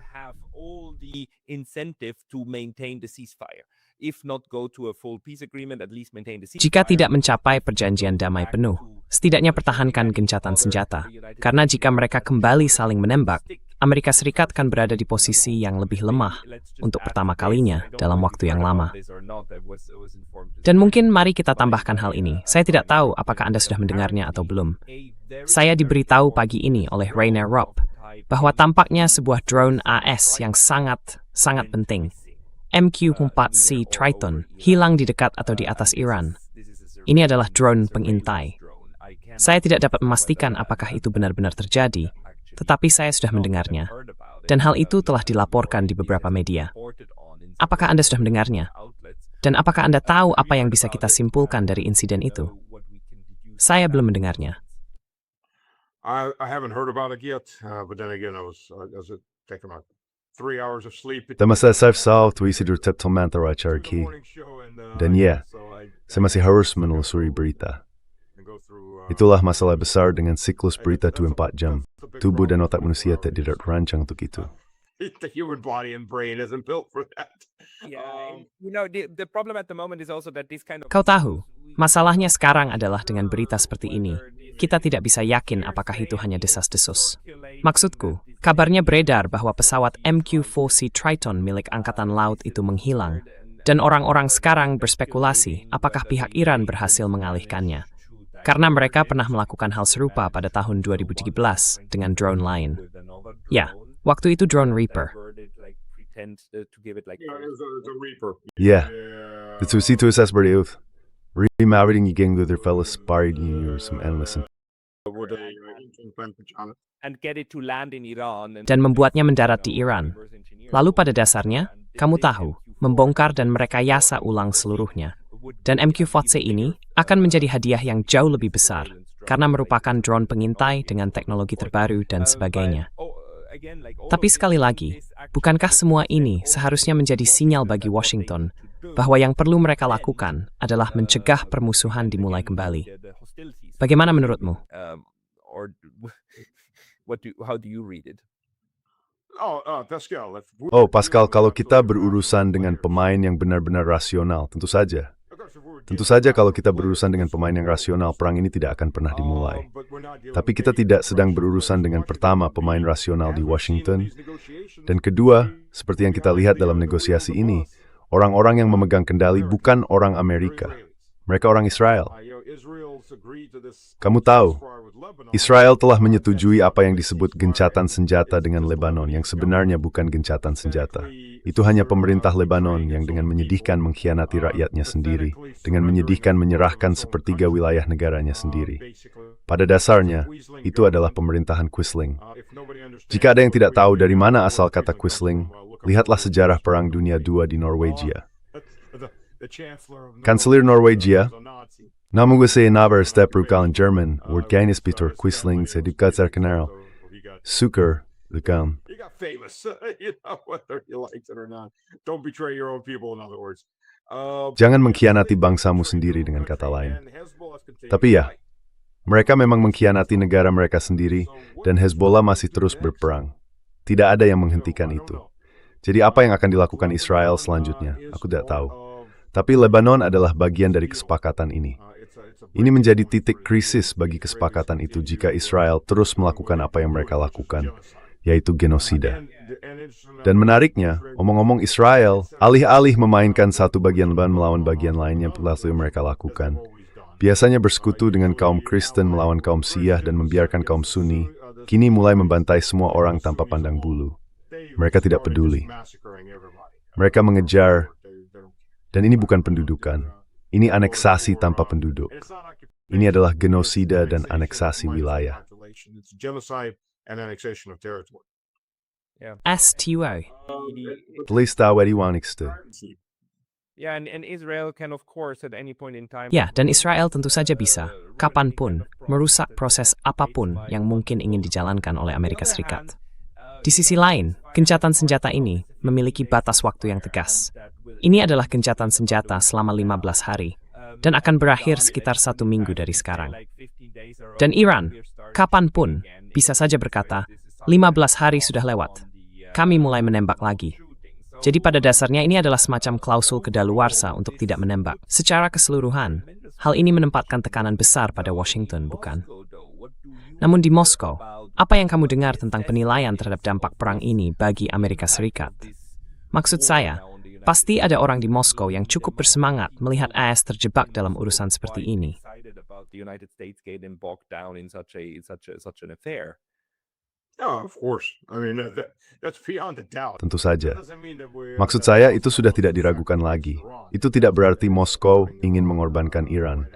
if not go to a full peace agreement, at least maintain the Jika ceasefire. tidak mencapai perjanjian damai penuh, setidaknya pertahankan gencatan senjata. Karena jika mereka kembali saling menembak, Amerika Serikat akan berada di posisi yang lebih lemah untuk pertama kalinya dalam waktu yang lama. Dan mungkin mari kita tambahkan hal ini. Saya tidak tahu apakah Anda sudah mendengarnya atau belum. Saya diberitahu pagi ini oleh Rainer Robb bahwa tampaknya sebuah drone AS yang sangat penting, MQ-4C Triton, hilang di dekat atau di atas Iran. Ini adalah drone pengintai. Saya tidak dapat memastikan apakah itu benar-benar terjadi, tetapi saya sudah mendengarnya. Dan hal itu telah dilaporkan di beberapa media. Apakah Anda sudah mendengarnya? Dan apakah Anda tahu apa yang bisa kita simpulkan dari insiden itu? Saya belum mendengarnya. I haven't heard about it yet, but then again, I was taking my 3 hours of sleep. Masa saya tahu isi dari Teptomantar Arki. Dan ya, saya masih harus menelusuri berita. Itulah masalah besar dengan siklus berita 24 jam. Tubuh dan otak manusia tidak dirancang untuk itu. The human body and brain isn't built for that. The problem at the moment is also that this kind of Kau tahu, masalahnya sekarang adalah dengan berita seperti ini. Kita tidak bisa yakin apakah itu hanya desas-desus. Maksudku, kabarnya beredar bahwa pesawat MQ-4C Triton milik Angkatan Laut itu menghilang, dan orang-orang sekarang berspekulasi apakah pihak Iran berhasil mengalihkannya. Karena mereka pernah melakukan hal serupa pada tahun 2017 dengan drone lain. Ya, waktu itu drone Reaper. Ya, itu saya seperti itu. Remouting geng their fellas spied you some endless. and get it to land in Iran Dan membuatnya mendarat di Iran. Lalu pada dasarnya, kamu tahu, membongkar dan merekayasa ulang seluruhnya. Dan MQ-4C ini akan menjadi hadiah yang jauh lebih besar, karena merupakan drone pengintai dengan teknologi terbaru dan sebagainya. Tapi sekali lagi, bukankah semua ini seharusnya menjadi sinyal bagi Washington bahwa yang perlu mereka lakukan adalah mencegah permusuhan dimulai kembali? Bagaimana menurutmu? How do you read it? Pascal. Oh, Pascal, kalau kita berurusan dengan pemain yang benar-benar rasional, tentu saja. Tentu saja kalau kita berurusan dengan pemain yang rasional, perang ini tidak akan pernah dimulai. Tapi kita tidak sedang berurusan dengan pertama pemain rasional di Washington. Dan kedua, seperti yang kita lihat dalam negosiasi ini, orang-orang yang memegang kendali bukan orang Amerika. Mereka orang Israel. Kamu tahu, Israel telah menyetujui apa yang disebut gencatan senjata dengan Lebanon, yang sebenarnya bukan gencatan senjata. Itu hanya pemerintah Lebanon yang dengan menyedihkan mengkhianati rakyatnya sendiri, dengan menyedihkan menyerahkan sepertiga wilayah negaranya sendiri. Pada dasarnya, itu adalah pemerintahan Quisling. Jika ada yang tidak tahu dari mana asal kata Quisling, lihatlah sejarah Perang Dunia II di Norwegia. Kanselir Norwegia, namnge sig naver stepbrukaren German, word geines Peter Quisling sedukatserkenarel, suker, lekan. He got famous, whether you liked it or not. Don't betray your own people, in other words. Jangan mengkhianati bangsamu sendiri dengan kata lain. Tapi ya, mereka memang mengkhianati negara mereka sendiri, dan Hezbollah masih terus berperang. Tidak ada yang menghentikan itu. Jadi apa yang akan dilakukan Israel selanjutnya? Aku tidak tahu. Tapi Lebanon adalah bagian dari kesepakatan ini. Ini menjadi titik krisis bagi kesepakatan itu jika Israel terus melakukan apa yang mereka lakukan, yaitu genosida. Dan menariknya, omong-omong Israel, alih-alih memainkan satu bagian Lebanon melawan bagian lainnya yang mereka lakukan, biasanya bersekutu dengan kaum Kristen melawan kaum Syiah dan membiarkan kaum Sunni, kini mulai membantai semua orang tanpa pandang bulu. Mereka tidak peduli. Mereka mengejar, dan ini bukan pendudukan. Ini aneksasi tanpa penduduk. Ini adalah genosida dan aneksasi wilayah. STO. Lista wediwanixte. Yeah, and Israel can of course at any point in time. Ya, dan Israel tentu saja bisa, kapanpun, merusak proses apapun yang mungkin ingin dijalankan oleh Amerika Serikat. Di sisi lain, gencatan senjata ini memiliki batas waktu yang tegas. Ini adalah gencatan senjata selama 15 hari, dan akan berakhir sekitar 1 minggu dari sekarang. Dan Iran, kapanpun, bisa saja berkata, 15 hari sudah lewat. Kami mulai menembak lagi. Jadi pada dasarnya ini adalah semacam klausul kedaluarsa untuk tidak menembak. Secara keseluruhan, hal ini menempatkan tekanan besar pada Washington, bukan? Namun di Moskow, apa yang kamu dengar tentang penilaian terhadap dampak perang ini bagi Amerika Serikat? Maksud saya, pasti ada orang di Moskow yang cukup bersemangat melihat AS terjebak dalam urusan seperti ini. Tentu saja. Maksud saya itu sudah tidak diragukan lagi. Itu tidak berarti Moskow ingin mengorbankan Iran.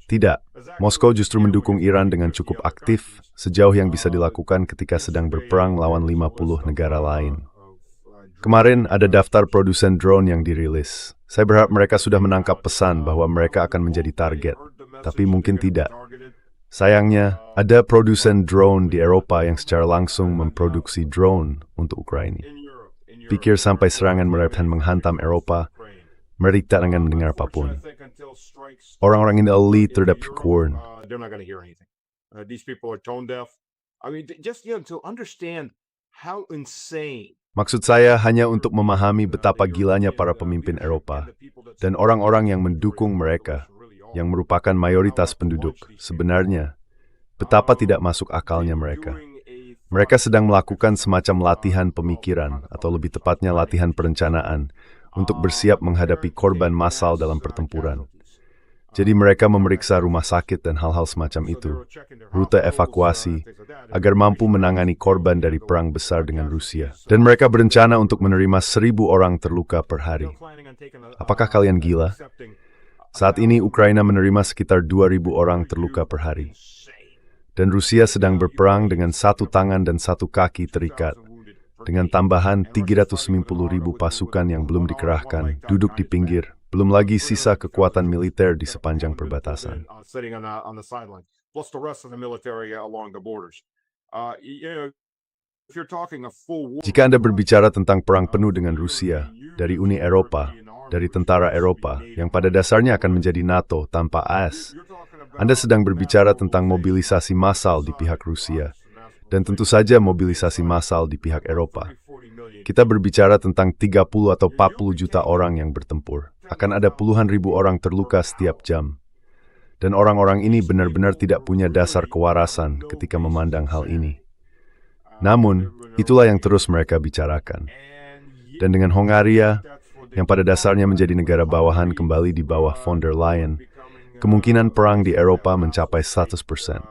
Tidak, Moskow justru mendukung Iran dengan cukup aktif sejauh yang bisa dilakukan ketika sedang berperang melawan 50 negara lain. Kemarin ada daftar produsen drone yang dirilis. Saya berharap mereka sudah menangkap pesan bahwa mereka akan menjadi target, tapi mungkin tidak. Sayangnya, ada produsen drone di Eropa yang secara langsung memproduksi drone untuk Ukraina. Pikir sampai serangan merepotkan menghantam Eropa, mereka tak akan mendengar apapun. Orang-orang ini elit terhadap Kurd. Maksud saya hanya untuk memahami betapa gilanya para pemimpin Eropa dan orang-orang yang mendukung mereka, yang merupakan mayoritas penduduk. Sebenarnya, betapa tidak masuk akalnya mereka. Mereka sedang melakukan semacam latihan pemikiran, atau lebih tepatnya latihan perencanaan, untuk bersiap menghadapi korban massal dalam pertempuran. Jadi mereka memeriksa rumah sakit dan hal-hal semacam itu, rute evakuasi, agar mampu menangani korban dari perang besar dengan Rusia. Dan mereka berencana untuk menerima 1.000 orang terluka per hari. Apakah kalian gila? Saat ini Ukraina menerima sekitar 2.000 orang terluka per hari. Dan Rusia sedang berperang dengan satu tangan dan satu kaki terikat, dengan tambahan 350.000 pasukan yang belum dikerahkan, duduk di pinggir. Belum lagi sisa kekuatan militer di sepanjang perbatasan. Jika Anda berbicara tentang perang penuh dengan Rusia, dari Uni Eropa, dari tentara Eropa, yang pada dasarnya akan menjadi NATO tanpa AS, Anda sedang berbicara tentang mobilisasi massal di pihak Rusia, dan tentu saja mobilisasi massal di pihak Eropa. Kita berbicara tentang 30 atau 40 juta orang yang bertempur. Akan ada puluhan ribu orang terluka setiap jam. Dan orang-orang ini benar-benar tidak punya dasar kewarasan ketika memandang hal ini. Namun, itulah yang terus mereka bicarakan. Dan dengan Hongaria, yang pada dasarnya menjadi negara bawahan kembali di bawah von der Leyen, kemungkinan perang di Eropa mencapai 100%.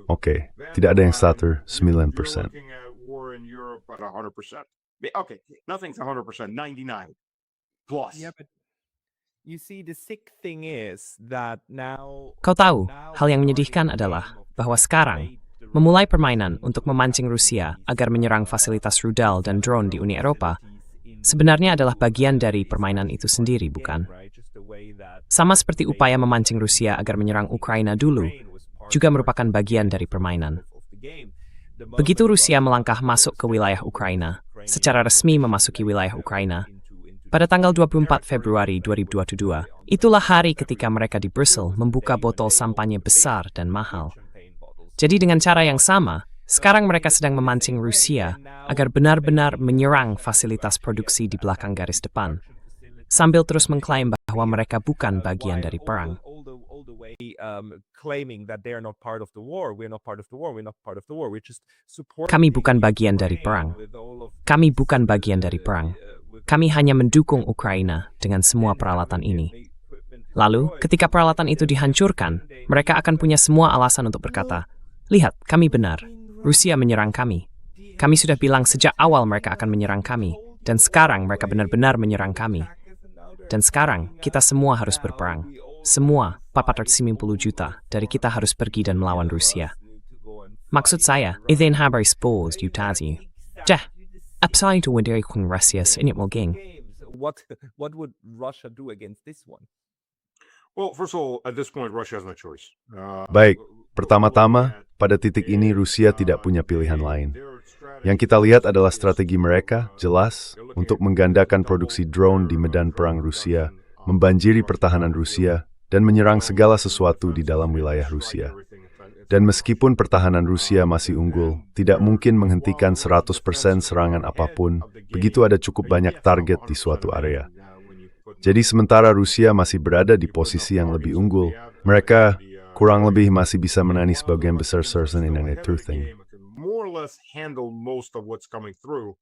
Oke, tidak ada yang 109%. Okay, nothing's 100%, 99 plus. Yeah, but you see, the sick thing is that now. Kau tahu, hal yang menyedihkan adalah bahwa sekarang, memulai permainan untuk memancing Rusia agar menyerang fasilitas rudal dan drone di Uni Eropa, sebenarnya adalah bagian dari permainan itu sendiri, bukan? Sama seperti upaya memancing Rusia agar menyerang Ukraina dulu, juga merupakan bagian dari permainan. Begitu Rusia melangkah masuk ke wilayah Ukraina, secara resmi memasuki wilayah Ukraina, pada tanggal 24 Februari 2022, itulah hari ketika mereka di Brussel membuka botol sampahnya besar dan mahal. Jadi dengan cara yang sama, sekarang mereka sedang memancing Rusia agar benar-benar menyerang fasilitas produksi di belakang garis depan, sambil terus mengklaim bahwa mereka bukan bagian dari perang. Kami bukan bagian dari perang. Kami bukan bagian dari perang. Kami hanya mendukung Ukraina dengan semua peralatan ini. Lalu, ketika peralatan itu dihancurkan, mereka akan punya semua alasan untuk berkata, "Lihat, kami benar. Rusia menyerang kami. Kami sudah bilang sejak awal mereka akan menyerang kami, dan sekarang mereka benar-benar menyerang kami. Dan sekarang, kita semua harus berperang. Semua, 490 juta dari kita harus pergi dan melawan Rusia." Maksud saya, itin habari spores yutazi. Jah, apsai to wadari kung Rusia inyat moging. What would Russia do against this one? Well, first of all, at this point, Russia has no choice. Baik, pertama-tama, pada titik ini Rusia tidak punya pilihan lain. Yang kita lihat adalah strategi mereka, jelas, untuk menggandakan produksi drone di medan perang Rusia, membanjiri pertahanan Rusia, dan menyerang segala sesuatu di dalam wilayah Rusia. Dan meskipun pertahanan Rusia masih unggul, tidak mungkin menghentikan 100% serangan apapun, begitu ada cukup banyak target di suatu area. Jadi sementara Rusia masih berada di posisi yang lebih unggul, mereka kurang lebih masih bisa menangani sebagian besar serangan yang terting. More or less handle most of what's coming through.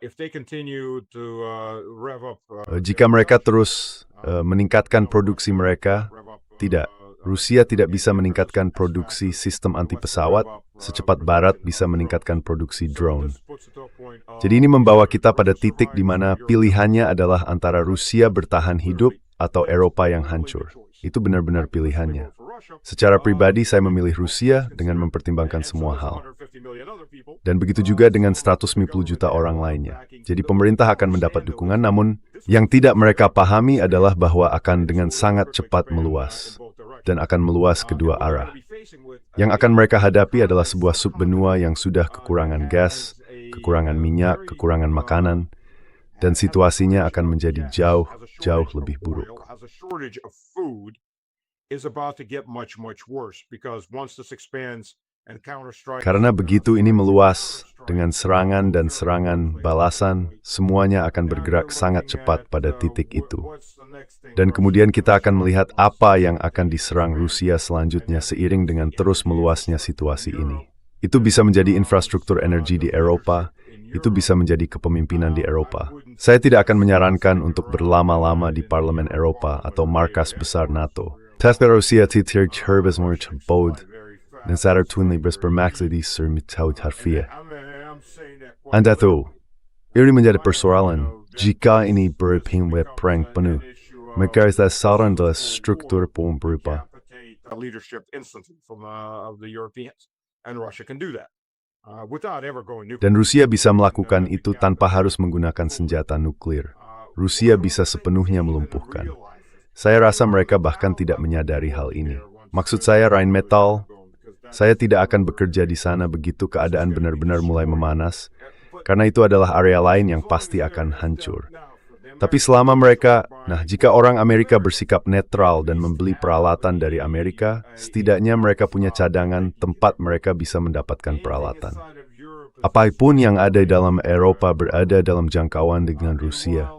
If they continue to rev up, Jika mereka terus meningkatkan produksi mereka, tidak. Rusia tidak bisa meningkatkan produksi sistem anti-pesawat secepat Barat bisa meningkatkan produksi drone. Jadi ini membawa kita pada titik di mana pilihannya adalah antara Rusia bertahan hidup atau Eropa yang hancur. Itu benar-benar pilihannya. Secara pribadi saya memilih Rusia dengan mempertimbangkan semua hal. Dan begitu juga dengan 150 juta orang lainnya. Jadi pemerintah akan mendapat dukungan, namun yang tidak mereka pahami adalah bahwa akan dengan sangat cepat meluas. Dan akan meluas kedua arah. Yang akan mereka hadapi adalah sebuah subbenua yang sudah kekurangan gas, kekurangan minyak, kekurangan makanan, dan situasinya akan menjadi jauh lebih buruk. Karena begitu ini meluas, dengan serangan dan serangan balasan, semuanya akan bergerak sangat cepat pada titik itu. Dan kemudian kita akan melihat apa yang akan diserang Rusia selanjutnya seiring dengan terus meluasnya situasi ini. Itu bisa menjadi infrastruktur energi di Eropa, itu bisa menjadi kepemimpinan di Eropa. Saya tidak akan menyarankan untuk berlama-lama di Parlemen Eropa atau markas besar NATO. Tapi Rusia tidak terhubung bod dan sadar tuan libres bermaksud sermitau harfiah. Anda tahu, ini menjadi persoalan jika ini berpindah perang penuh. Maka saran adalah struktur pun berubah. Dan Rusia bisa melakukan itu tanpa harus menggunakan senjata nuklir. Rusia bisa sepenuhnya melumpuhkan. Saya rasa mereka bahkan tidak menyadari hal ini. Maksud saya Rheinmetall, saya tidak akan bekerja di sana begitu keadaan benar-benar mulai memanas, karena itu adalah area lain yang pasti akan hancur. Tapi selama mereka, jika orang Amerika bersikap netral dan membeli peralatan dari Amerika, setidaknya mereka punya cadangan tempat mereka bisa mendapatkan peralatan. Apapun yang ada dalam Eropa berada dalam jangkauan dengan Rusia.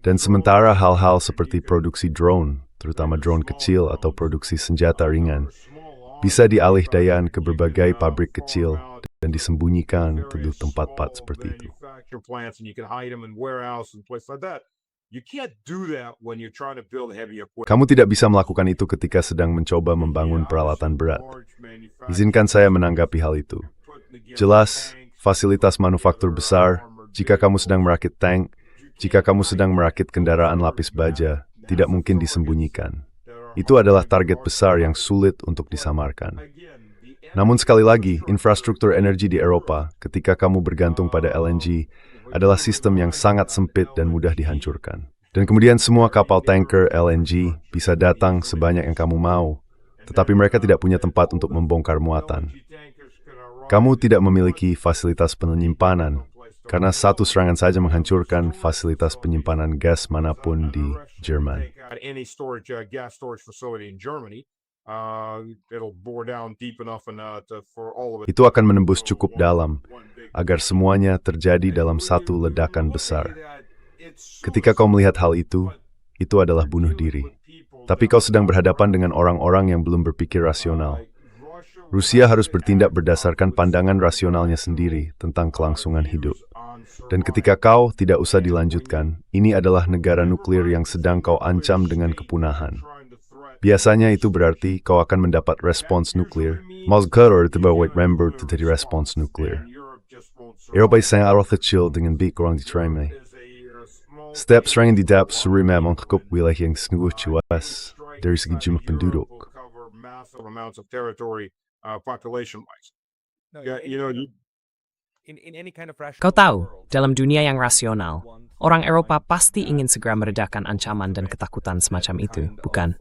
Dan sementara hal-hal seperti produksi drone, terutama drone kecil atau produksi senjata ringan, bisa dialihdayakan ke berbagai pabrik kecil dan disembunyikan di tempat-tempat seperti itu. Kamu tidak bisa melakukan itu ketika sedang mencoba membangun peralatan berat. Izinkan saya menanggapi hal itu. Jelas, fasilitas manufaktur besar, jika kamu sedang merakit tank, jika kamu sedang merakit kendaraan lapis baja, tidak mungkin disembunyikan. Itu adalah target besar yang sulit untuk disamarkan. Namun sekali lagi, infrastruktur energi di Eropa, ketika kamu bergantung pada LNG, adalah sistem yang sangat sempit dan mudah dihancurkan. Dan kemudian semua kapal tanker LNG bisa datang sebanyak yang kamu mau, tetapi mereka tidak punya tempat untuk membongkar muatan. Kamu tidak memiliki fasilitas penyimpanan, karena satu serangan saja menghancurkan fasilitas penyimpanan gas manapun di Jerman. Itu akan menembus cukup dalam, agar semuanya terjadi dalam satu ledakan besar. Ketika kau melihat hal itu adalah bunuh diri. Tapi kau sedang berhadapan dengan orang-orang yang belum berpikir rasional. Rusia harus bertindak berdasarkan pandangan rasionalnya sendiri tentang kelangsungan hidup. Dan ketika kau tidak usah dilanjutkan, ini adalah negara nuklir yang sedang kau ancam dengan kepunahan. Biasanya itu berarti kau akan mendapat respons nuklir. Moscow terbawa member dari respons nuklir. Eropa sangat kecil dengan baik kurang diterima. Setiap serangan didapat Suriname mencakup wilayah yang sungguh luas dari segi jumlah penduduk. Kau tahu, dalam dunia yang rasional, orang Eropa pasti ingin segera meredakan ancaman dan ketakutan semacam itu, bukan?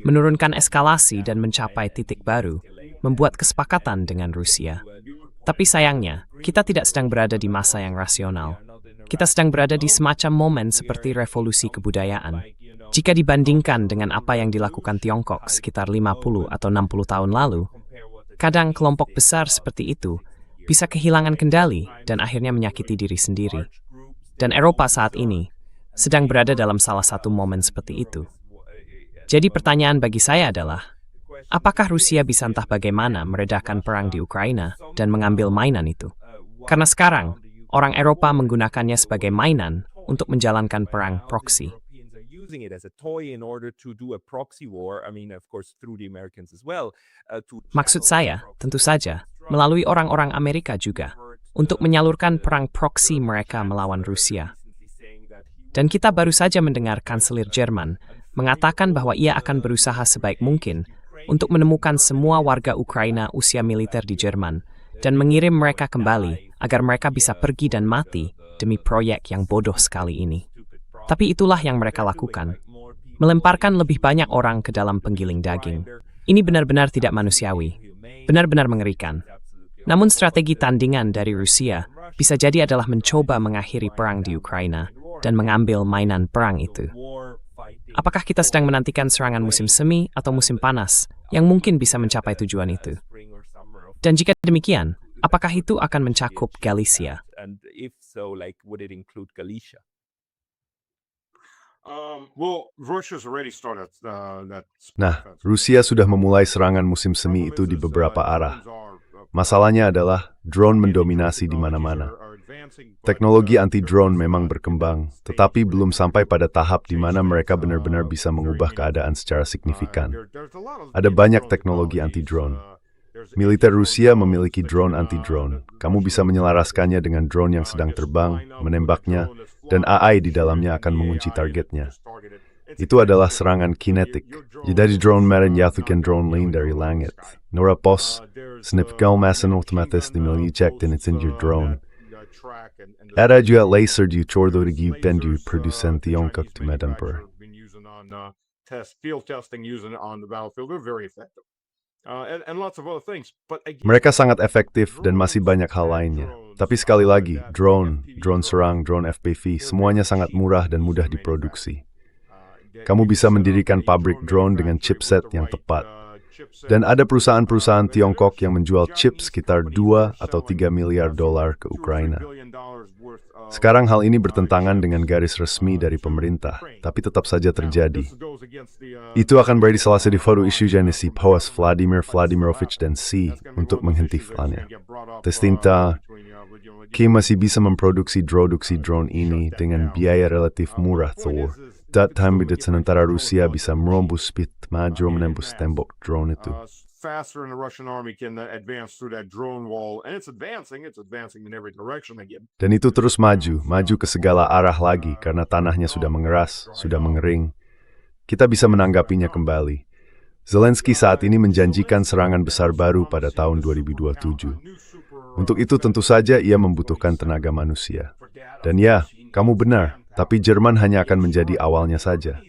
Menurunkan eskalasi dan mencapai titik baru, membuat kesepakatan dengan Rusia. Tapi sayangnya, kita tidak sedang berada di masa yang rasional. Kita sedang berada di semacam momen seperti revolusi kebudayaan. Jika dibandingkan dengan apa yang dilakukan Tiongkok sekitar 50 atau 60 tahun lalu, kadang kelompok besar seperti itu bisa kehilangan kendali dan akhirnya menyakiti diri sendiri. Dan Eropa saat ini sedang berada dalam salah satu momen seperti itu. Jadi pertanyaan bagi saya adalah, apakah Rusia bisa entah bagaimana meredakan perang di Ukraina dan mengambil mainan itu? Karena sekarang, orang Eropa menggunakannya sebagai mainan untuk menjalankan perang proksi. Using it as a toy in order to do a proxy war, I mean, of course, through the Americans as well. Maksud saya, tentu saja, melalui orang-orang Amerika juga, untuk menyalurkan perang proksi mereka melawan Rusia. Dan kita baru saja mendengar Kanselir Jerman mengatakan bahwa ia akan berusaha sebaik mungkin untuk menemukan semua warga Ukraina usia militer di Jerman dan mengirim mereka kembali agar mereka bisa pergi dan mati demi proyek yang bodoh sekali ini. Tapi itulah yang mereka lakukan, melemparkan lebih banyak orang ke dalam penggiling daging. Ini benar-benar tidak manusiawi, benar-benar mengerikan. Namun strategi tandingan dari Rusia bisa jadi adalah mencoba mengakhiri perang di Ukraina dan mengambil mainan perang itu. Apakah kita sedang menantikan serangan musim semi atau musim panas yang mungkin bisa mencapai tujuan itu? Dan jika demikian, apakah itu akan mencakup Galicia? And if so, like, would it include Galicia? Well, Russia's already started that. Nah, Rusia sudah memulai serangan musim semi itu di beberapa arah. Masalahnya adalah drone mendominasi di mana-mana. Teknologi anti-drone memang berkembang, tetapi belum sampai pada tahap di mana mereka benar-benar bisa mengubah keadaan secara signifikan. Ada banyak teknologi anti-drone. Militer Rusia memiliki drone anti-drone. Kamu bisa menyelaraskannya dengan drone yang sedang terbang, menembaknya, dan AI di dalamnya akan mengunci targetnya. Itu adalah serangan kinetik. Jadi drone merenyatukan drone lain dari langit. Norapos, snipkal masan otomatis dimiliki dan insindir drone. Ada juga laser di cordo di pendu produsen Tiongkok di Medanpur. Field testing using on the battlefield, they're very effective. And lots of other things. But again, Mereka sangat efektif dan masih banyak hal lainnya. Tapi sekali lagi, drone serang, drone FPV, semuanya sangat murah dan mudah diproduksi. Kamu bisa mendirikan pabrik drone dengan chipset yang tepat. Dan ada perusahaan-perusahaan Tiongkok yang menjual chip sekitar 2 atau 3 miliar dolar ke Ukraina. Sekarang hal ini bertentangan dengan garis resmi dari pemerintah, tapi tetap saja terjadi. Itu akan berarti salah satu foto isu si Paus Vladimir Vladimirovich dan Si untuk menghentikannya. Testinta, Kim masih bisa memproduksi drone ini dengan biaya relatif murah Thor. Sementara Rusia bisa merombus maju menembus tembok drone itu. faster than the Russian army can advance through that drone wall, and it's advancing in every direction again. Dan itu terus maju ke segala arah lagi karena tanahnya sudah mengeras, sudah mengering. Kita bisa menanggapinya kembali. Zelensky saat ini menjanjikan serangan besar baru pada tahun 2027. Untuk itu tentu saja ia membutuhkan tenaga manusia. Dan ya, kamu benar, tapi Jerman hanya akan menjadi awalnya saja.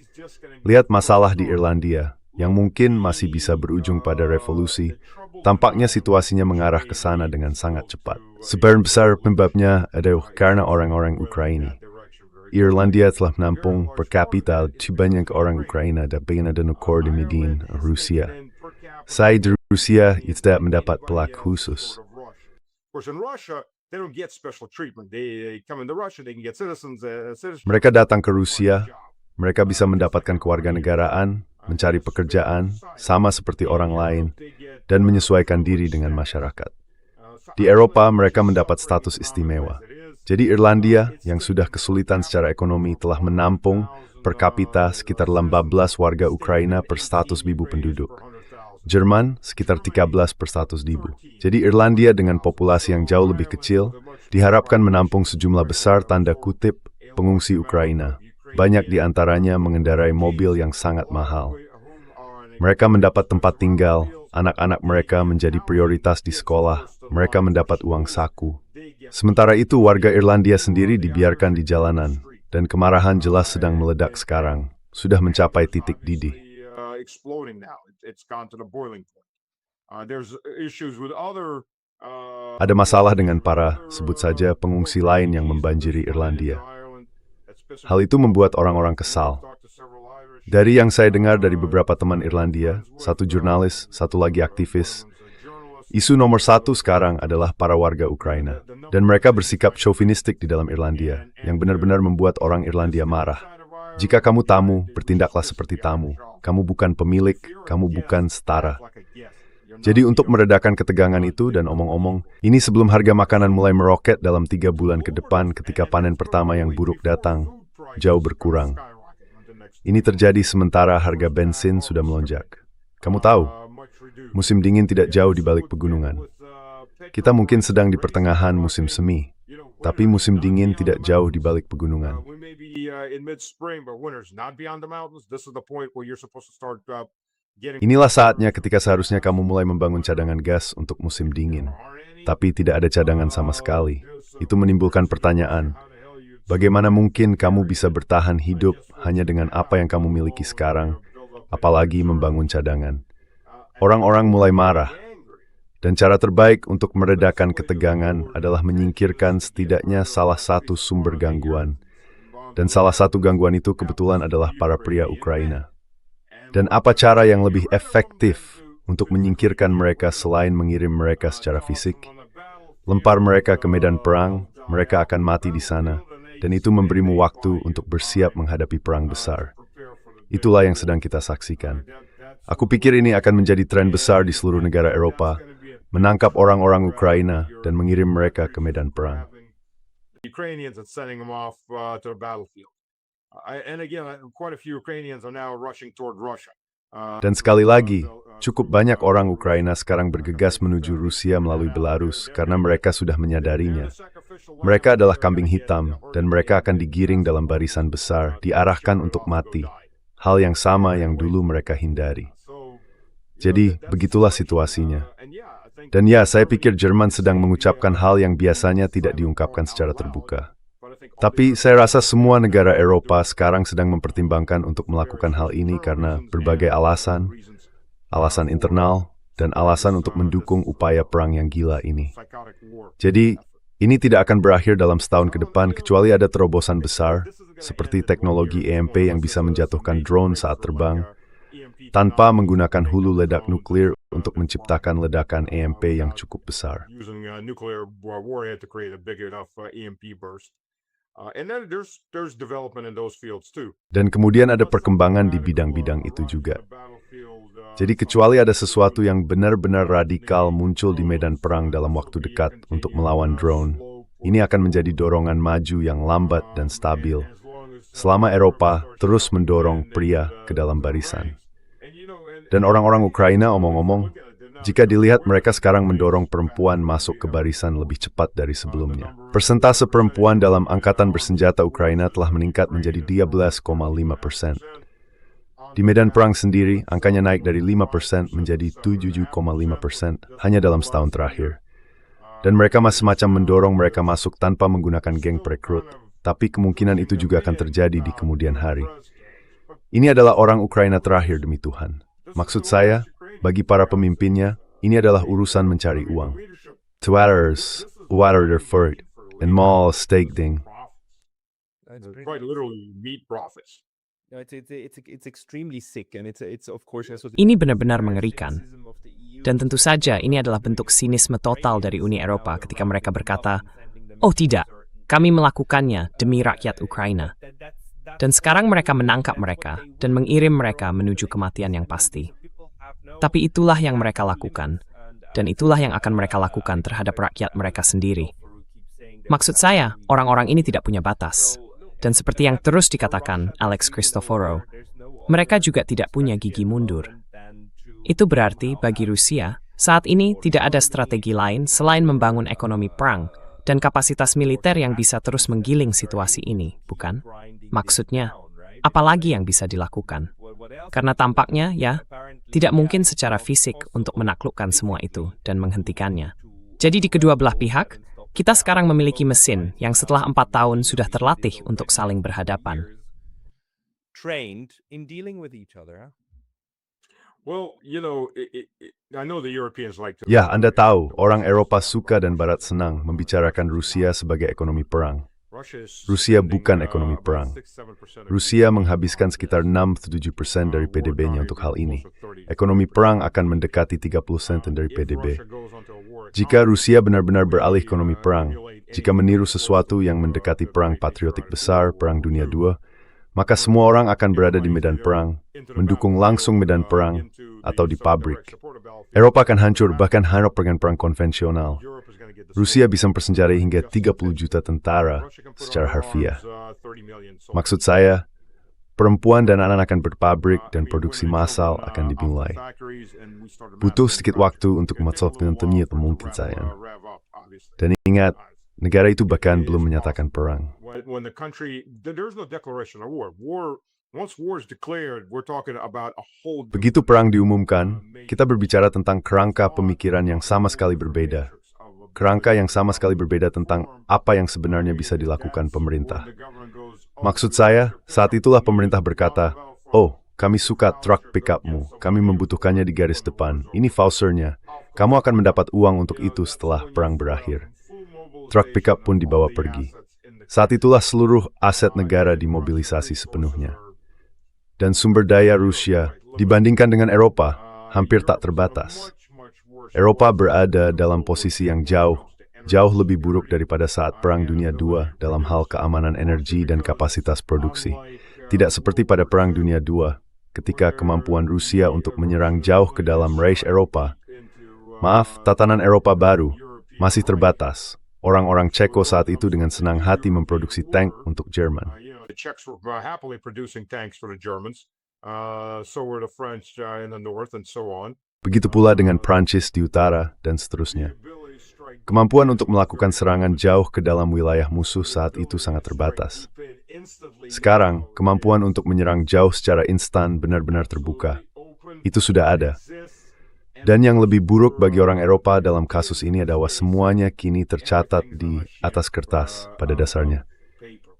Lihat masalah di Irlandia, yang mungkin masih bisa berujung pada revolusi. Tampaknya situasinya mengarah ke sana dengan sangat cepat. Sebagian besar penyebabnya adalah karena orang-orang Ukraina. Irlandia telah menampung per kapita banyak orang Ukraina dan bagian ada nukor di Medin, Rusia. Saya di Rusia tidak mendapat pelak khusus. Mereka datang ke Rusia, mereka bisa mendapatkan kewarganegaraan, mencari pekerjaan, sama seperti orang lain, dan menyesuaikan diri dengan masyarakat. Di Eropa, mereka mendapat status istimewa. Jadi Irlandia, yang sudah kesulitan secara ekonomi, telah menampung per kapita sekitar 15 warga Ukraina per 100.000 penduduk. Jerman, sekitar 13 per 100.000. Jadi Irlandia dengan populasi yang jauh lebih kecil, diharapkan menampung sejumlah besar tanda kutip pengungsi Ukraina. Banyak di antaranya mengendarai mobil yang sangat mahal. Mereka mendapat tempat tinggal, anak-anak mereka menjadi prioritas di sekolah, mereka mendapat uang saku. Sementara itu warga Irlandia sendiri dibiarkan di jalanan, dan kemarahan jelas sedang meledak sekarang, sudah mencapai titik didih. Ada masalah dengan para, sebut saja, pengungsi lain yang membanjiri Irlandia. Hal itu membuat orang-orang kesal. Dari yang saya dengar dari beberapa teman Irlandia, satu jurnalis, satu lagi aktivis, isu nomor satu sekarang adalah para warga Ukraina. Dan mereka bersikap chauvinistik di dalam Irlandia, yang benar-benar membuat orang Irlandia marah. Jika kamu tamu, bertindaklah seperti tamu. Kamu bukan pemilik, kamu bukan setara. Jadi untuk meredakan ketegangan itu dan omong-omong, ini sebelum harga makanan mulai meroket dalam 3 bulan ke depan ketika panen pertama yang buruk datang, jauh berkurang. Ini terjadi sementara harga bensin sudah melonjak. Kamu tahu, musim dingin tidak jauh di balik pegunungan. Kita mungkin sedang di pertengahan musim semi, tapi musim dingin tidak jauh di balik pegunungan. Inilah saatnya ketika seharusnya kamu mulai membangun cadangan gas untuk musim dingin. Tapi tidak ada cadangan sama sekali. Itu menimbulkan pertanyaan, bagaimana mungkin kamu bisa bertahan hidup hanya dengan apa yang kamu miliki sekarang, apalagi membangun cadangan? Orang-orang mulai marah. Dan cara terbaik untuk meredakan ketegangan adalah menyingkirkan setidaknya salah satu sumber gangguan. Dan salah satu gangguan itu kebetulan adalah para pria Ukraina. Dan apa cara yang lebih efektif untuk menyingkirkan mereka selain mengirim mereka secara fisik? Lempar mereka ke medan perang, mereka akan mati di sana. Dan itu memberimu waktu untuk bersiap menghadapi perang besar. Itulah yang sedang kita saksikan. Aku pikir ini akan menjadi tren besar di seluruh negara Eropa, menangkap orang-orang Ukraina dan mengirim mereka ke medan perang. Ukrainians and sending them off to the battlefield. And again, quite a few Ukrainians are now rushing toward Russia. Dan sekali lagi, cukup banyak orang Ukraina sekarang bergegas menuju Rusia melalui Belarus karena mereka sudah menyadarinya. Mereka adalah kambing hitam dan mereka akan digiring dalam barisan besar, diarahkan untuk mati. Hal yang sama yang dulu mereka hindari. Jadi, begitulah situasinya. Dan ya, saya pikir Jerman sedang mengucapkan hal yang biasanya tidak diungkapkan secara terbuka. Tapi saya rasa semua negara Eropa sekarang sedang mempertimbangkan untuk melakukan hal ini karena berbagai alasan, alasan internal, dan alasan untuk mendukung upaya perang yang gila ini. Jadi, ini tidak akan berakhir dalam setahun ke depan kecuali ada terobosan besar, seperti teknologi EMP yang bisa menjatuhkan drone saat terbang, tanpa menggunakan hulu ledak nuklir untuk menciptakan ledakan EMP yang cukup besar. Dan kemudian ada perkembangan di bidang-bidang itu juga. Jadi kecuali ada sesuatu yang benar-benar radikal muncul di medan perang dalam waktu dekat untuk melawan drone, ini akan menjadi dorongan maju yang lambat dan stabil, selama Eropa terus mendorong pria ke dalam barisan. Dan orang-orang Ukraina omong-omong, jika dilihat mereka sekarang mendorong perempuan masuk ke barisan lebih cepat dari sebelumnya. Persentase perempuan dalam angkatan bersenjata Ukraina telah meningkat menjadi 12,5%. Di medan perang sendiri, angkanya naik dari 5% menjadi 7,5% hanya dalam setahun terakhir. Dan mereka masih semacam mendorong mereka masuk tanpa menggunakan geng perekrut, tapi kemungkinan itu juga akan terjadi di kemudian hari. Ini adalah orang Ukraina terakhir demi Tuhan. Maksud saya, bagi para pemimpinnya, ini adalah urusan mencari uang. Twitters, water their food, and mall steak ding. Quite literally meat profits. Ini benar-benar mengerikan. Dan tentu saja ini adalah bentuk sinisme total dari Uni Eropa ketika mereka berkata, "Oh tidak, kami melakukannya demi rakyat Ukraina." Dan sekarang mereka menangkap mereka dan mengirim mereka menuju kematian yang pasti. Tapi itulah yang mereka lakukan, dan itulah yang akan mereka lakukan terhadap rakyat mereka sendiri. Maksud saya, orang-orang ini tidak punya batas. Dan seperti yang terus dikatakan Alex Christoforou, mereka juga tidak punya gigi mundur. Itu berarti bagi Rusia, saat ini tidak ada strategi lain selain membangun ekonomi perang dan kapasitas militer yang bisa terus menggiling situasi ini, bukan? Maksudnya, apalagi yang bisa dilakukan? Karena tampaknya, ya, tidak mungkin secara fisik untuk menaklukkan semua itu dan menghentikannya. Jadi di kedua belah pihak, kita sekarang memiliki mesin yang setelah 4 tahun sudah terlatih untuk saling berhadapan. Ya, Anda tahu, orang Eropa suka dan Barat senang membicarakan Rusia sebagai ekonomi perang. Rusia bukan ekonomi perang. Rusia menghabiskan sekitar 6-7% dari PDB-nya untuk hal ini. Ekonomi perang akan mendekati 30% dari PDB. Jika Rusia benar-benar beralih ekonomi perang, jika meniru sesuatu yang mendekati perang patriotik besar, Perang Dunia II, maka semua orang akan berada di medan perang, mendukung langsung medan perang, atau di pabrik. Eropa akan hancur, bahkan hanya dengan perang konvensional. Rusia bisa mempersenjatai hingga 30 juta tentara secara harfiah. Maksud saya, perempuan dan anak akan berpabrik dan produksi massal akan dimulai. Butuh sedikit waktu untuk memanfaatkan mungkin saya. Dan ingat, negara itu bahkan belum menyatakan perang. Begitu perang diumumkan, kita berbicara tentang kerangka pemikiran yang sama sekali berbeda. Kerangka yang sama sekali berbeda tentang apa yang sebenarnya bisa dilakukan pemerintah. Maksud saya, saat itulah pemerintah berkata, "Oh, kami suka truk pick-up-mu, kami membutuhkannya di garis depan, ini vouchernya, kamu akan mendapat uang untuk itu setelah perang berakhir." Truk pick-up pun dibawa pergi. Saat itulah seluruh aset negara dimobilisasi sepenuhnya. Dan sumber daya Rusia, dibandingkan dengan Eropa, hampir tak terbatas. Eropa berada dalam posisi yang jauh lebih buruk daripada saat Perang Dunia II dalam hal keamanan energi dan kapasitas produksi. Tidak seperti pada Perang Dunia II, ketika kemampuan Rusia untuk menyerang jauh ke dalam Reich Eropa. Tatanan Eropa baru masih terbatas. Orang-orang Ceko saat itu dengan senang hati memproduksi tank untuk Jerman. Begitu pula dengan Prancis di utara, dan seterusnya. Kemampuan untuk melakukan serangan jauh ke dalam wilayah musuh saat itu sangat terbatas. Sekarang, kemampuan untuk menyerang jauh secara instan benar-benar terbuka. Itu sudah ada. Dan yang lebih buruk bagi orang Eropa dalam kasus ini adalah semuanya kini tercatat di atas kertas pada dasarnya.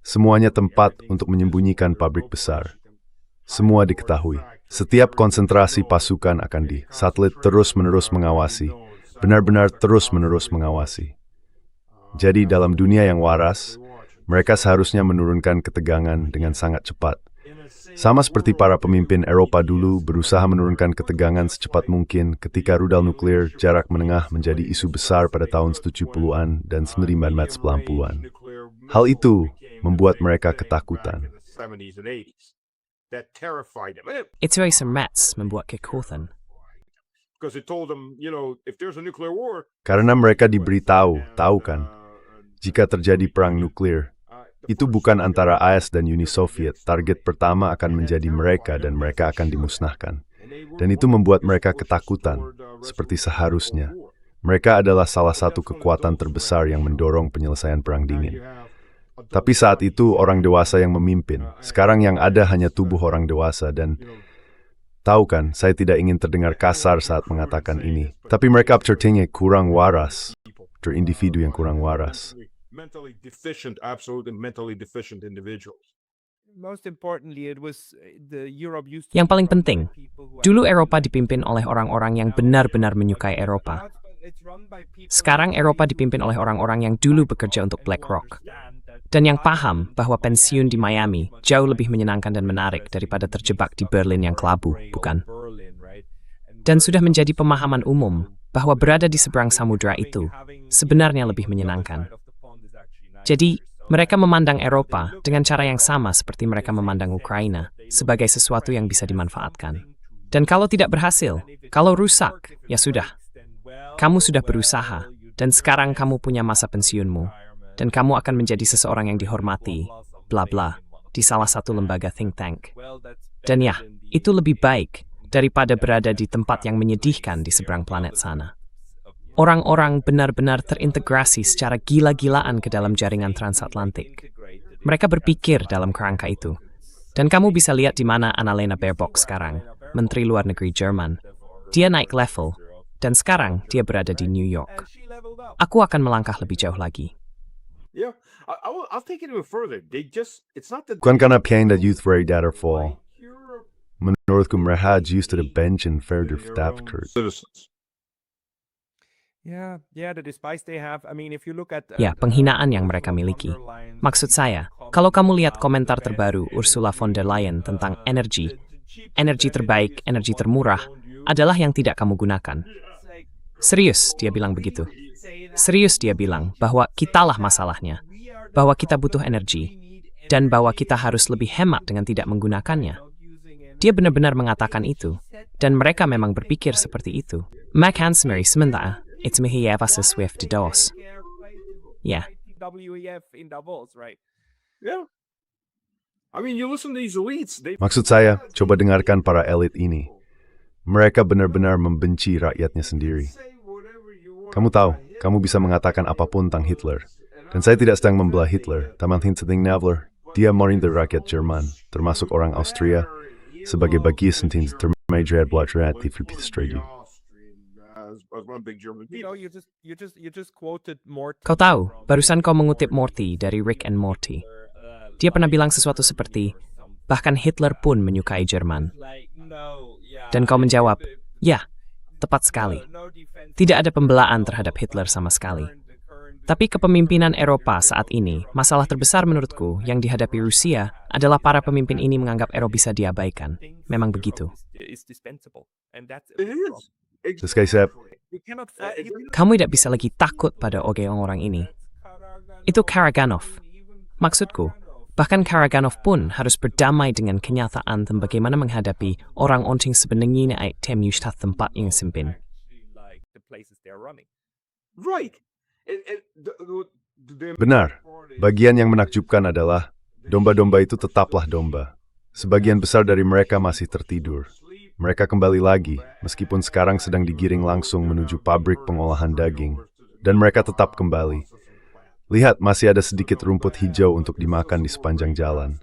Semuanya tempat untuk menyembunyikan pabrik besar. Semua diketahui. Setiap konsentrasi pasukan akan di satelit terus-menerus mengawasi. Benar-benar terus-menerus mengawasi. Jadi dalam dunia yang waras, mereka seharusnya menurunkan ketegangan dengan sangat cepat. Sama seperti para pemimpin Eropa dulu berusaha menurunkan ketegangan secepat mungkin ketika rudal nuklir jarak menengah menjadi isu besar pada tahun 70-an dan 1990-an. Hal itu membuat mereka ketakutan. Itu Mats membuat kekuatan. Karena mereka diberitahu, tahu kan, jika terjadi perang nuklir, itu bukan antara AS dan Uni Soviet. Target pertama akan menjadi mereka dan mereka akan dimusnahkan. Dan itu membuat mereka ketakutan, seperti seharusnya. Mereka adalah salah satu kekuatan terbesar yang mendorong penyelesaian perang dingin. Tapi saat itu orang dewasa yang memimpin. Sekarang yang ada hanya tubuh orang dewasa dan tahu kan, saya tidak ingin terdengar kasar saat mengatakan ini. Tapi mereka sepertinya kurang waras. Individu yang kurang waras. Mentally deficient, absolutely mentally deficient individuals. Yang paling penting, dulu Eropa dipimpin oleh orang-orang yang benar-benar menyukai Eropa. Sekarang Eropa dipimpin oleh orang-orang yang dulu bekerja untuk BlackRock. Dan yang paham bahwa pensiun di Miami jauh lebih menyenangkan dan menarik daripada terjebak di Berlin yang kelabu, bukan? Dan sudah menjadi pemahaman umum bahwa berada di seberang samudera itu sebenarnya lebih menyenangkan. Jadi, mereka memandang Eropa dengan cara yang sama seperti mereka memandang Ukraina, sebagai sesuatu yang bisa dimanfaatkan. Dan kalau tidak berhasil, kalau rusak, ya sudah. Kamu sudah berusaha, dan sekarang kamu punya masa pensiunmu, dan kamu akan menjadi seseorang yang dihormati, bla bla, di salah satu lembaga think tank. Dan ya, itu lebih baik daripada berada di tempat yang menyedihkan di seberang planet sana. Orang-orang benar-benar terintegrasi secara gila-gilaan ke dalam jaringan transatlantik. Mereka berpikir dalam kerangka itu. Dan kamu bisa lihat di mana Annalena Baerbock sekarang, Menteri Luar Negeri Jerman. Dia naik level, dan sekarang dia berada di New York. Aku akan melangkah lebih jauh lagi. Bukan karena piang that youth very data fall. Menurutku mereka used to the bench and further Verstappen. Ya, penghinaan yang mereka miliki. Maksud saya, kalau kamu lihat komentar terbaru Ursula von der Leyen tentang energi terbaik, energi termurah, adalah yang tidak kamu gunakan. Serius, dia bilang begitu. Serius dia bilang bahwa kitalah masalahnya, bahwa kita butuh energi, dan bahwa kita harus lebih hemat dengan tidak menggunakannya. Dia benar-benar mengatakan itu, dan mereka memang berpikir seperti itu. Mac Hansmeri sementara, it's Mihiyev Swift di Davos. Ya. Maksud saya, coba dengarkan para elit ini. Mereka benar-benar membenci rakyatnya sendiri. Kamu tahu, kamu bisa mengatakan apapun tentang Hitler. Dan saya tidak sedang membelah Hitler, taman Hinseting Navler. Dia menindas rakyat Jerman, termasuk orang Austria, sebagai bagian termajor buat rakyat di strategi. Kau tahu, barusan kau mengutip Morty dari Rick and Morty. Dia pernah bilang sesuatu seperti, bahkan Hitler pun menyukai Jerman. Dan kau menjawab, ya, tepat sekali. Tidak ada pembelaan terhadap Hitler sama sekali. Tapi kepemimpinan Eropa saat ini, masalah terbesar menurutku yang dihadapi Rusia adalah para pemimpin ini menganggap Eropa bisa diabaikan. Memang begitu. Kamu tidak bisa lagi takut pada orang ini. Itu Karaganov. Maksudku, bahkan Karaganov pun harus berdamai dengan kenyataan tentang bagaimana menghadapi orang onting sebenarnya tem yustat tempat yang sempit. Benar. Bagian yang menakjubkan adalah domba-domba itu tetaplah domba. Sebagian besar dari mereka masih tertidur. Mereka kembali lagi, meskipun sekarang sedang digiring langsung menuju pabrik pengolahan daging. Dan mereka tetap kembali. Lihat, masih ada sedikit rumput hijau untuk dimakan di sepanjang jalan.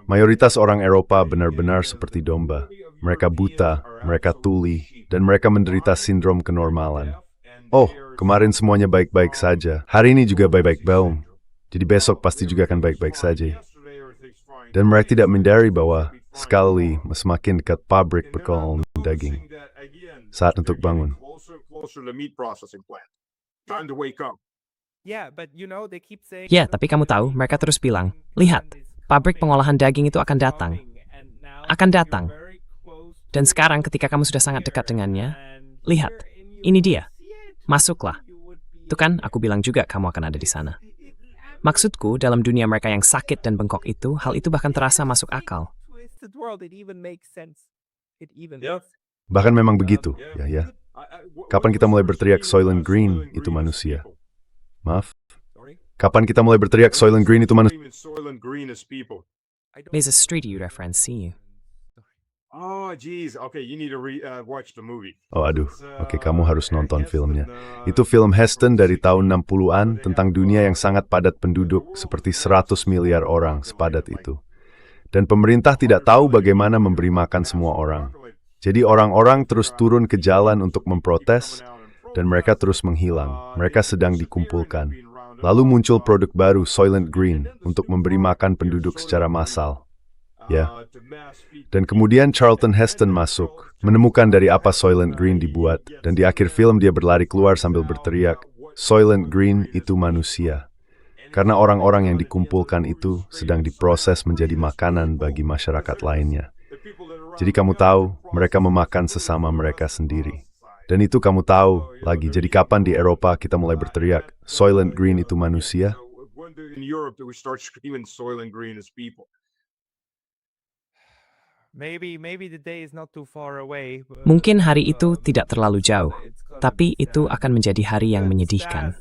Mayoritas orang Eropa benar-benar seperti domba. Mereka buta, mereka tuli, dan mereka menderita sindrom kenormalan. Oh, kemarin semuanya baik-baik saja. Hari ini juga baik-baik baum. Jadi besok pasti juga akan baik-baik saja. Dan mereka tidak menyadari bahwa sekali semakin dekat pabrik pengolahan daging. Saat untuk bangun. Ya, tapi kamu tahu, mereka terus bilang, lihat, pabrik pengolahan daging itu akan datang. Akan datang. Dan sekarang ketika kamu sudah sangat dekat dengannya, lihat, ini dia. Masuklah. Itu kan, aku bilang juga kamu akan ada di sana. Maksudku, dalam dunia mereka yang sakit dan bengkok itu, hal itu bahkan terasa masuk akal. Bahkan memang begitu, ya. Kapan kita mulai berteriak Soylent Green itu manusia? Maaf? Kapan kita mulai berteriak Soylent Green itu manusia? There's a street you reference, see you. Oh, geez. Okay, you need to watch the movie. Oh, aduh. Oke, kamu harus nonton filmnya. Itu film Heston dari tahun 60-an tentang dunia yang sangat padat penduduk, seperti 100 miliar orang sepadat itu. Dan pemerintah tidak tahu bagaimana memberi makan semua orang. Jadi orang-orang terus turun ke jalan untuk memprotes, dan mereka terus menghilang. Mereka sedang dikumpulkan. Lalu muncul produk baru, Soylent Green, untuk memberi makan penduduk secara massal. Ya. Dan kemudian Charlton Heston masuk, menemukan dari apa Soylent Green dibuat, dan di akhir film dia berlari keluar sambil berteriak, Soylent Green itu manusia. Karena orang-orang yang dikumpulkan itu sedang diproses menjadi makanan bagi masyarakat lainnya. Jadi kamu tahu, mereka memakan sesama mereka sendiri. Dan itu kamu tahu lagi, jadi kapan di Eropa kita mulai berteriak, Soylent Green itu manusia? Mungkin hari itu tidak terlalu jauh, tapi itu akan menjadi hari yang menyedihkan.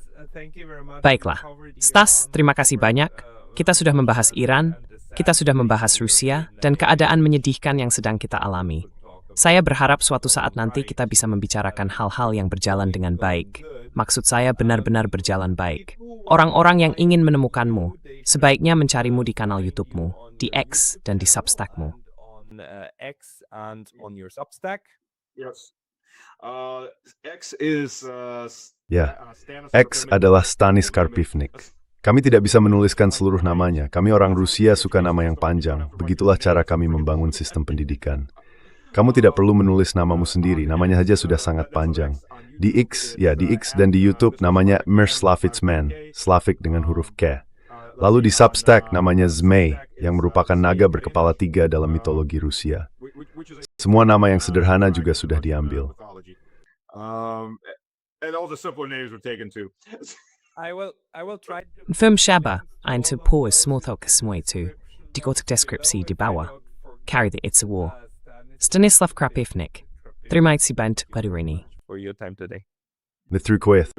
Baiklah, Stas, terima kasih banyak. Kita sudah membahas Iran, kita sudah membahas Rusia, dan keadaan menyedihkan yang sedang kita alami. Saya berharap suatu saat nanti kita bisa membicarakan hal-hal yang berjalan dengan baik. Maksud saya benar-benar berjalan baik. Orang-orang yang ingin menemukanmu, sebaiknya mencarimu di kanal YouTube-mu, di X, dan di Substack-mu. X and on your Substack. Yes. X is Ya, X adalah Stanis Karpivnik. Kami tidak bisa menuliskan seluruh namanya. Kami orang Rusia suka nama yang panjang. Begitulah cara kami membangun sistem pendidikan. Kamu tidak perlu menulis namamu sendiri, namanya saja sudah sangat panjang. Di X dan di YouTube namanya Mirslavitsman, Slavik dengan huruf K. Lalu di Substack namanya Zmei, yang merupakan naga berkepala 3 dalam mitologi Rusia. Semua nama yang sederhana juga sudah diambil. And all the simpler names were taken too. I will try. Film Shaba, ein to pause smalltalk smoi to, di gotek deskripsi di bawah. Carry the It's a War. Stanislav Krapivnik. Terima kasih banyak pada hari ini. For your time today. Mithru Koyeth.